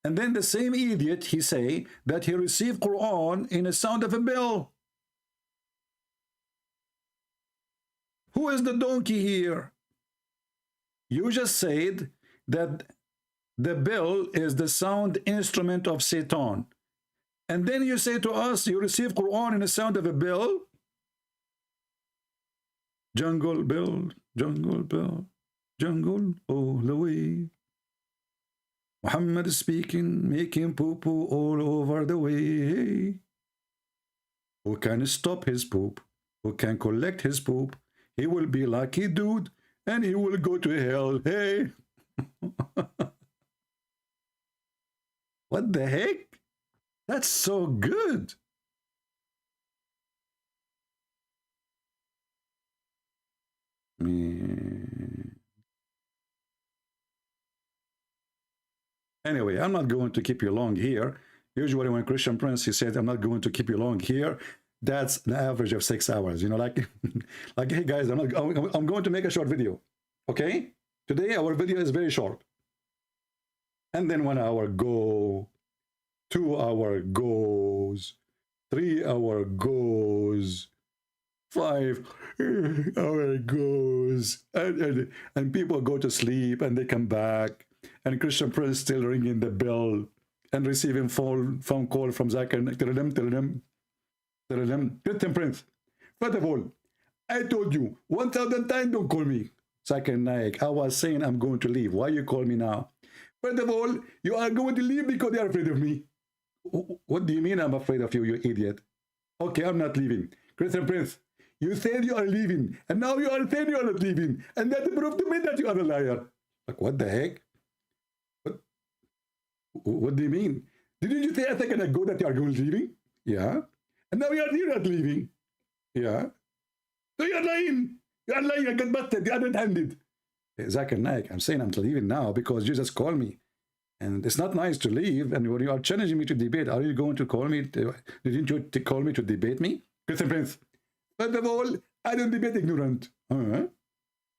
And then the same idiot, he say that he received Quran in the sound of a bell. Who is the donkey here? You just said that the bell is the sound instrument of Satan. And then you say to us, you receive Quran in the sound of a bell? Jungle bell, jungle all the way. Muhammad is speaking, making poo-poo all over the way. Who can stop his poop? Who can collect his poop? He will be lucky dude, and he will go to hell. Hey! What the heck? That's so good. Anyway, I'm not going to keep you long here. Usually when Christian Prince, he said, I'm not going to keep you long here, that's the average of 6 hours. You know, like, like, hey guys, I'm going to make a short video. Okay? Today, our video is very short. And then 1 hour go, 2 hour goes, 3 hour goes, 5 hour goes, and people go to sleep and they come back, and Christian Prince still ringing the bell and receiving phone call from Zakir. Tell them, Christian Prince, first of all, I told you 1,000 times don't call me. Zakir Naik, I was saying I'm going to leave. Why you call me now? First of all, you are going to leave because they are afraid of me. What do you mean I'm afraid of you, you idiot? Okay, I'm not leaving. Christian Prince, you said you are leaving, and now you are saying you are not leaving, and that's proof to me that you are a liar. Like, what the heck? What do you mean? Didn't you say a second ago that you are going leaving? Yeah. And now you're not leaving. Yeah. So you're lying. You're lying. I got busted. You're red-handed. Zakir Naik, I'm saying I'm leaving now because you just called me. And it's not nice to leave. And when you are challenging me to debate, are you going to call me? Didn't you call me to debate me? Christian Prince, first of all, I don't debate ignorant.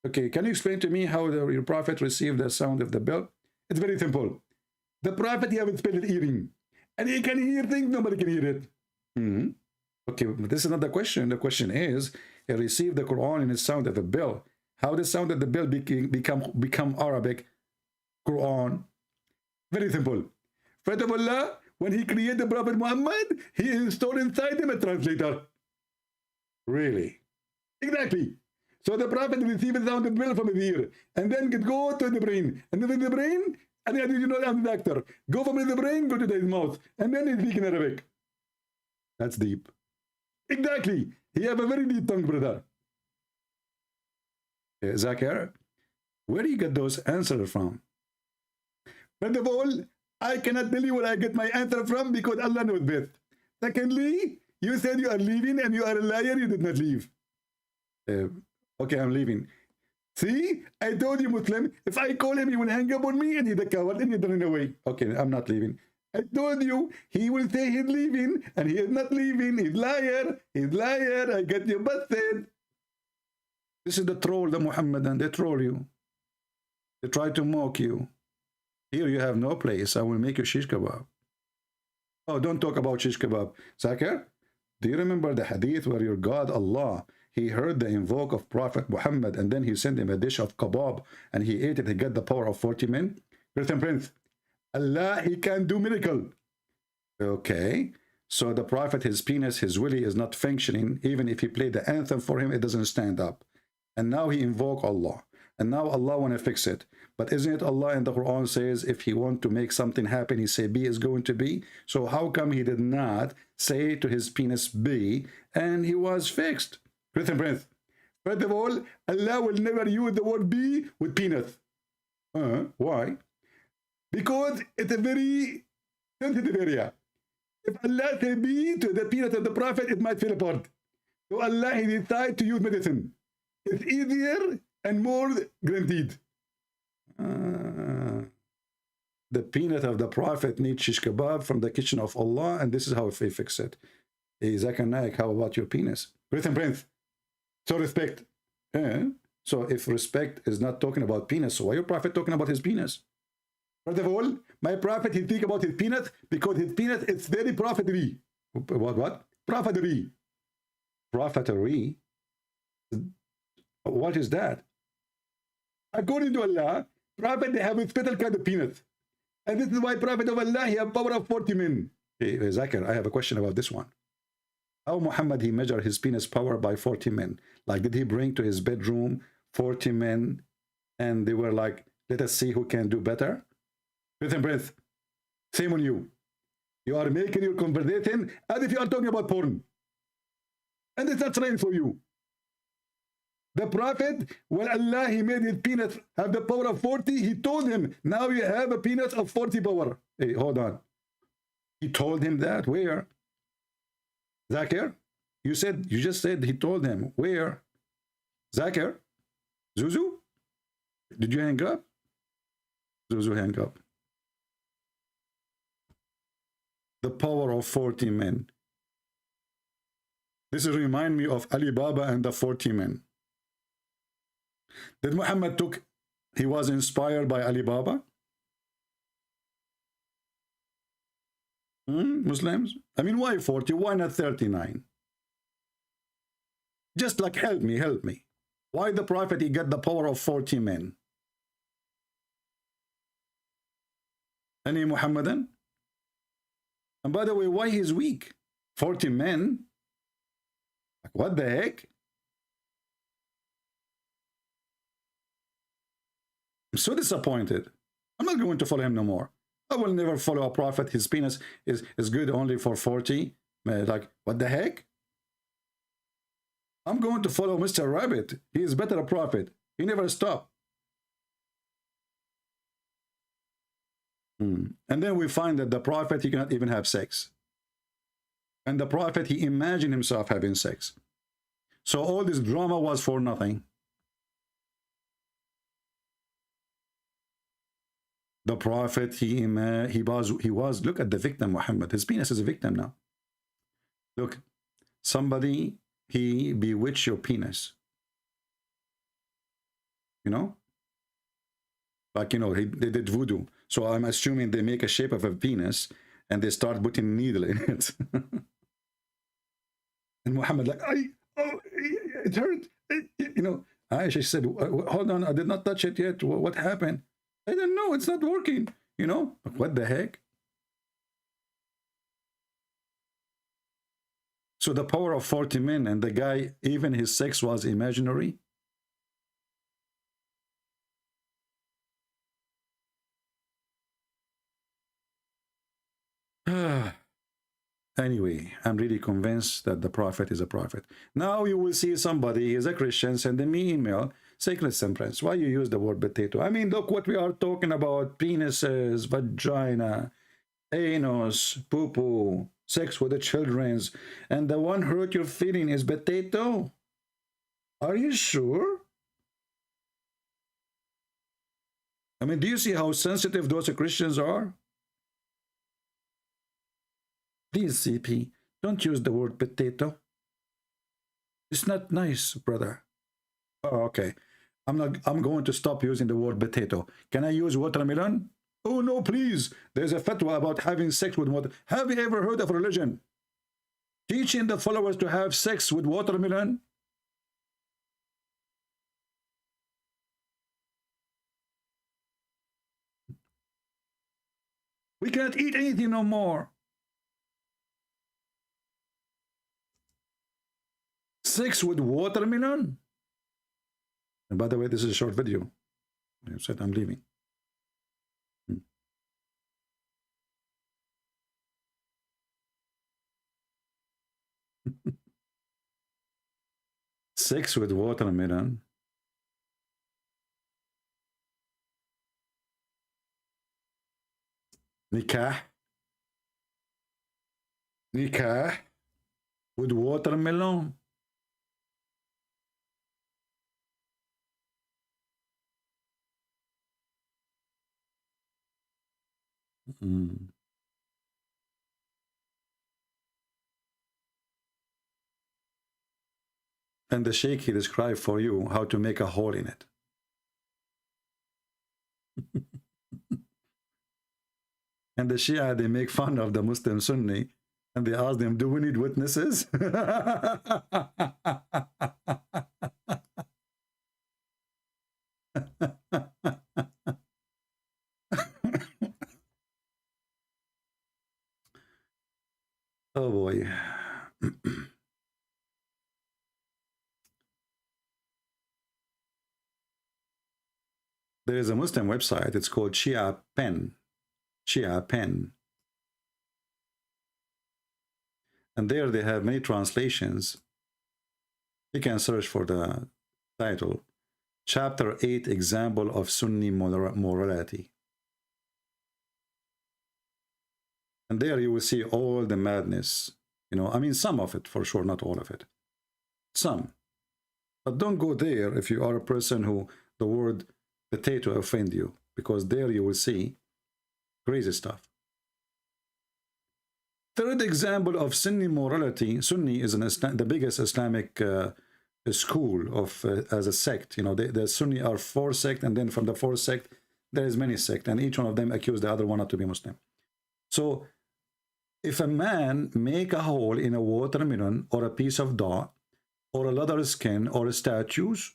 Okay, can you explain to me how your prophet received the sound of the bell? It's very simple. The prophet, he has spelled hearing. And he can hear things, nobody can hear it. Okay, but this is not the question. The question is, he received the Quran in the sound of a bell. How the sound of the bell become Arabic Quran? Very simple. First of all, when he created the Prophet Muhammad, he installed inside him a translator. Really? Exactly. So the Prophet received the sound of the bell from his ear, and then it go to the brain, and then the brain, and then you know I'm the doctor. Go from the brain, go to his mouth, and then he speak in Arabic. That's deep. Exactly. He have a very deep tongue, brother. Zakir, where do you get those answers from? First of all, I cannot tell you where I get my answer from because Allah knows best. Secondly, you said you are leaving and you are a liar, you did not leave. Okay, I'm leaving. See, I told you, Muslim, if I call him, he will hang up on me and he's a coward and he's running away. Okay, I'm not leaving. I told you, he will say he's leaving and he is not leaving. He's liar. He's liar. I got you busted. This is the troll, the Muhammadan. They troll you. They try to mock you. Here you have no place. I will make you shish kebab. Oh, don't talk about shish kebab. Zakir, do you remember the hadith where your God, Allah, he heard the invoke of Prophet Muhammad and then he sent him a dish of kebab and he ate it. He got the power of 40 men. Christian Prince, Allah, he can do miracle. Okay. So the Prophet, his penis, his willy is not functioning. Even if he played the anthem for him, it doesn't stand up. And now he invoke Allah. And now Allah want to fix it. But isn't it Allah in the Quran says if he want to make something happen, he say be is going to be. So how come he did not say to his penis be and he was fixed? Christian Prince, first of all, Allah will never use the word be with penis. Why? Because it's a very sensitive area. If Allah say be to the penis of the Prophet, it might fall apart. So Allah, he decided to use medicine. It's easier and more guaranteed. The peanut of the Prophet needs shish kebab from the kitchen of Allah, and this is how they fix it. Hey, Zakir Naik, how about your penis? Christian Prince, so respect. So if respect is not talking about penis, so why your prophet talking about his penis? First of all, my prophet, he think about his penis because his penis is very profitable. What? Profitable. Profitery? What is that? According to Allah, prophet, they have a special kind of penis. And this is why prophet of Allah, he have power of 40 men. Hey, Zakir, I have a question about this one. How Muhammad, he measured his penis power by 40 men? Like, did he bring to his bedroom 40 men and they were like, let us see who can do better? Breath and breath. Same on you. You are making your conversation as if you are talking about porn. And it's not trained for you. The prophet, when Allah, he made his penis have the power of 40, he told him, now you have a penis of 40 power. Hey, hold on. He told him that. Where? Zakir? You just said he told him. Where? Zakir? Zuzu? Did you hang up? Zuzu hang up. The power of 40 men. This remind me of Ali Baba and the 40 men. Did Muhammad he was inspired by Ali Baba? Muslims? I mean, why 40? Why not 39? Just like, help me. Why the prophet, he got the power of 40 men? Any Muhammadan? And by the way, why he's weak? 40 men? Like, what the heck? I'm so disappointed. I'm not going to follow him no more. I will never follow a prophet. His penis is good only for 40. Like, what the heck? I'm going to follow Mr. Rabbit. He is better a prophet. He never stopped. And then we find that the prophet, he cannot even have sex. And the prophet, he imagined himself having sex. So all this drama was for nothing. The prophet, he was, look at the victim, Muhammad. His penis is a victim now. Look, somebody, he bewitched your penis. You know? Like, you know, they did voodoo. So I'm assuming they make a shape of a penis and they start putting a needle in it. And Muhammad like, it hurt. You know, Aisha said, hold on, I did not touch it yet. What happened? I don't know, it's not working. You know, what the heck? So the power of 40 men, and the guy, even his sex was imaginary. Anyway, I'm really convinced that the prophet is a prophet. Now you will see somebody, is a Christian, sending me email, saying, listen, Prince, why you use the word potato? I mean, look what we are talking about: penises, vagina, anus, poo-poo, sex with the children's, and the one hurt your feeling is potato. Are you sure? I mean, do you see how sensitive those Christians are? Please, CP, don't use the word potato. It's not nice, brother. Oh, okay. I'm going to stop using the word potato. Can I use watermelon? Oh, no, please. There's a fatwa about having sex with water. Have you ever heard of religion teaching the followers to have sex with watermelon? We can't eat anything no more. Sex with watermelon? And by the way, this is a short video. I said I'm leaving. Sex with watermelon. Nikah. Nikah with watermelon. And the sheikh, he described for you how to make a hole in it. And the Shia, they make fun of the Muslim Sunni, and they ask them, do we need witnesses? Oh boy. There is a Muslim website, it's called Shia Pen. Shia Pen. And there they have many translations. You can search for the title. Chapter 8, Example of Sunni Morality. And there you will see all the madness. You know, I mean, some of it for sure, not all of it. Some. But don't go there if you are a person who the word potato offend you, because there you will see crazy stuff. Third example of Sunni morality. Sunni is the biggest Islamic school of as a sect. You know, the Sunni are 4 sects, and then from the 4th sect there is many sects, and each one of them accuse the other one not to be Muslim. So if a man make a hole in a watermelon or a piece of dough or a leather skin or a statues,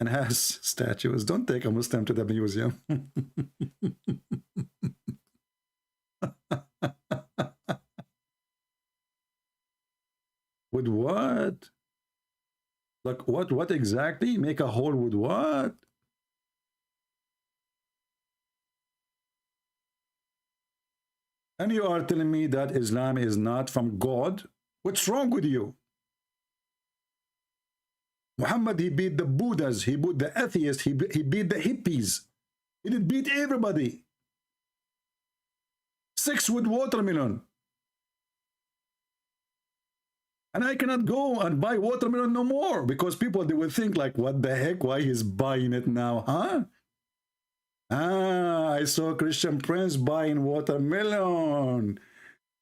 and has statues, don't take a Muslim to the museum. With what? Like what exactly? Make a hole with what? And you are telling me that Islam is not from God? What's wrong with you? Muhammad, he beat the Buddhas, he beat the atheists, he beat the hippies. He did beat everybody. 6 with watermelon. And I cannot go and buy watermelon no more, because people, they will think like, what the heck, why he's buying it now, huh? Ah, I saw Christian Prince buying watermelon.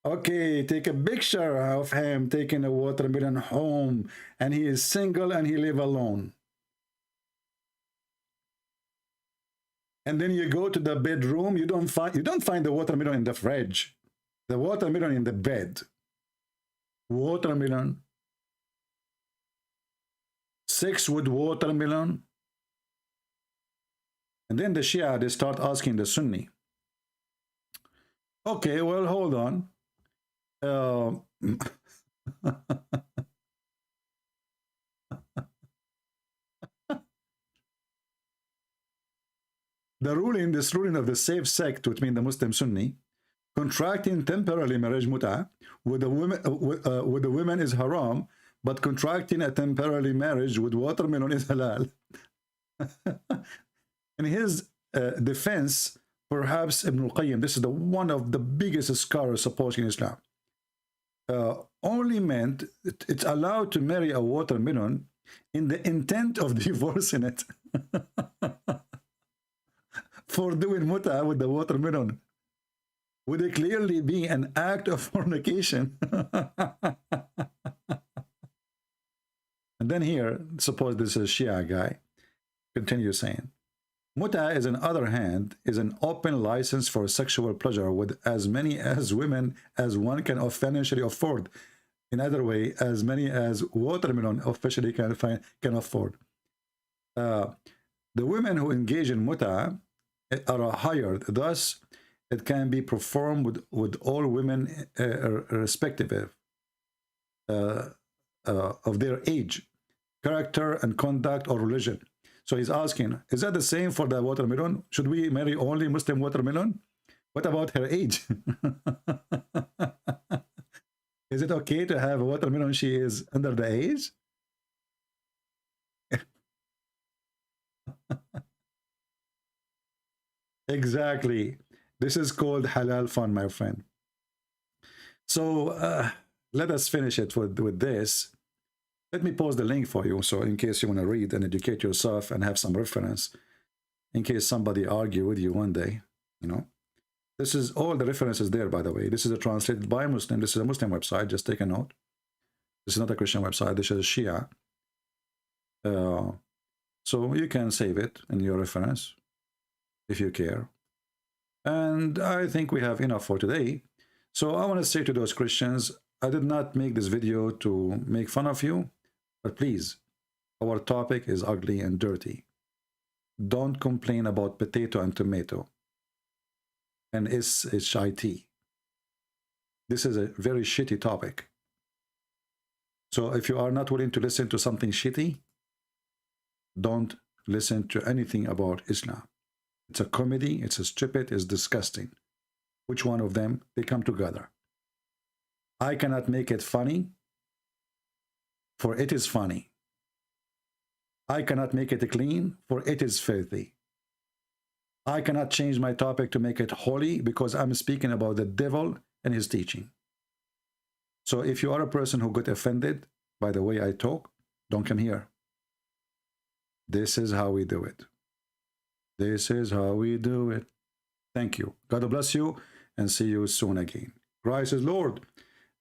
Okay, take a picture of him taking a watermelon home, and he is single and he live alone. And then you go to the bedroom, you don't find the watermelon in the fridge. The watermelon in the bed. Watermelon. 6 with watermelon. And then the Shia, they start asking the Sunni. Okay, well, hold on. The ruling, this ruling of the safe sect between the Muslim Sunni, contracting temporarily marriage mut'ah with the women is haram, but contracting a temporary marriage with watermelon is halal. In his defense, perhaps Ibn al-Qayyim, this is one of the biggest scholars supporting Islam, only meant it's allowed to marry a watermelon in the intent of divorcing it. For doing mut'ah with the watermelon, would it clearly be an act of fornication? And then here, suppose this is a Shia guy, continue saying, mut'ah is, on the other hand, is an open license for sexual pleasure with as many as women as one can financially afford. In other way, as many as watermelon officially can afford. The women who engage in mut'ah are hired, thus it can be performed with all women irrespective of their age, character, and conduct or religion. So he's asking, is that the same for the watermelon? Should we marry only Muslim watermelon? What about her age? Is it okay to have a watermelon she is under the age? Exactly. This is called halal fun, my friend. So let us finish it with this. Let me post the link for you, so in case you want to read and educate yourself and have some reference, in case somebody argue with you one day, you know. This is all the references there, by the way. This is a translated by a Muslim. This is a Muslim website. Just take a note. This is not a Christian website. This is a Shia. So you can save it in your reference if you care. And I think we have enough for today. So I want to say to those Christians, I did not make this video to make fun of you, but please, our topic is ugly and dirty. Don't complain about potato and tomato and SHIT. This is a very shitty topic. So if you are not willing to listen to something shitty, don't listen to anything about Islam. It's a comedy, it's a stupid, it's disgusting. Which one of them? They come together. I cannot make it funny, for it is funny. I cannot make it clean, for it is filthy. I cannot change my topic to make it holy, because I'm speaking about the devil and his teaching. So if you are a person who got offended by the way I talk, don't come here. This is how we do it. This is how we do it. Thank you. God bless you, and see you soon again. Christ is Lord,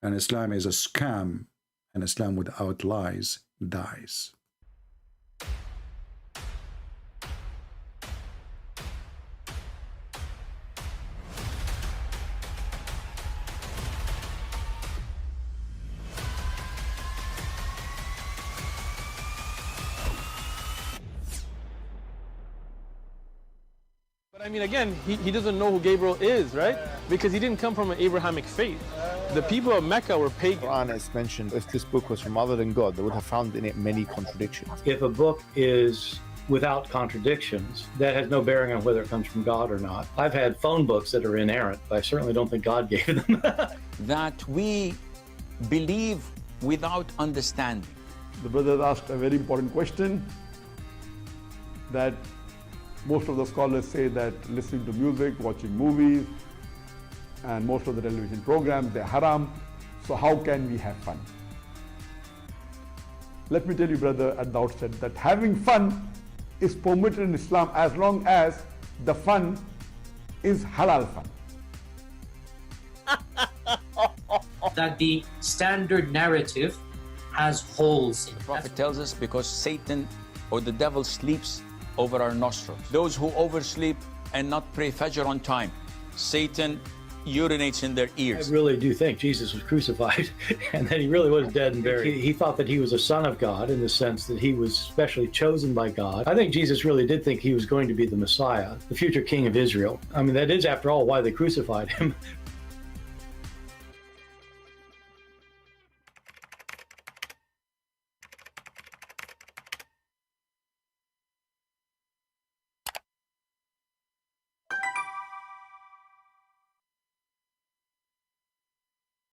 and Islam is a scam, and Islam without lies dies. I mean, again, he doesn't know who Gabriel is, right? Because he didn't come from an Abrahamic faith. The people of Mecca were pagan. Quran is mentioned, if this book was from other than God, they would have found in it many contradictions. If a book is without contradictions, that has no bearing on whether it comes from God or not. I've had phone books that are inerrant, but I certainly don't think God gave them. That we believe without understanding. The brother asked a very important question, that most of the scholars say that listening to music, watching movies, and most of the television programs, they're haram. So how can we have fun? Let me tell you, brother, at the outset, that having fun is permitted in Islam as long as the fun is halal fun. That the standard narrative has holes in it. The Prophet tells us because Satan or the devil sleeps over our nostrils. Those who oversleep and not pray Fajr on time, Satan urinates in their ears. I really do think Jesus was crucified and that he really was dead and buried. He thought that he was a son of God in the sense that he was specially chosen by God. I think Jesus really did think he was going to be the Messiah, the future king of Israel. I mean, that is, after all, why they crucified him,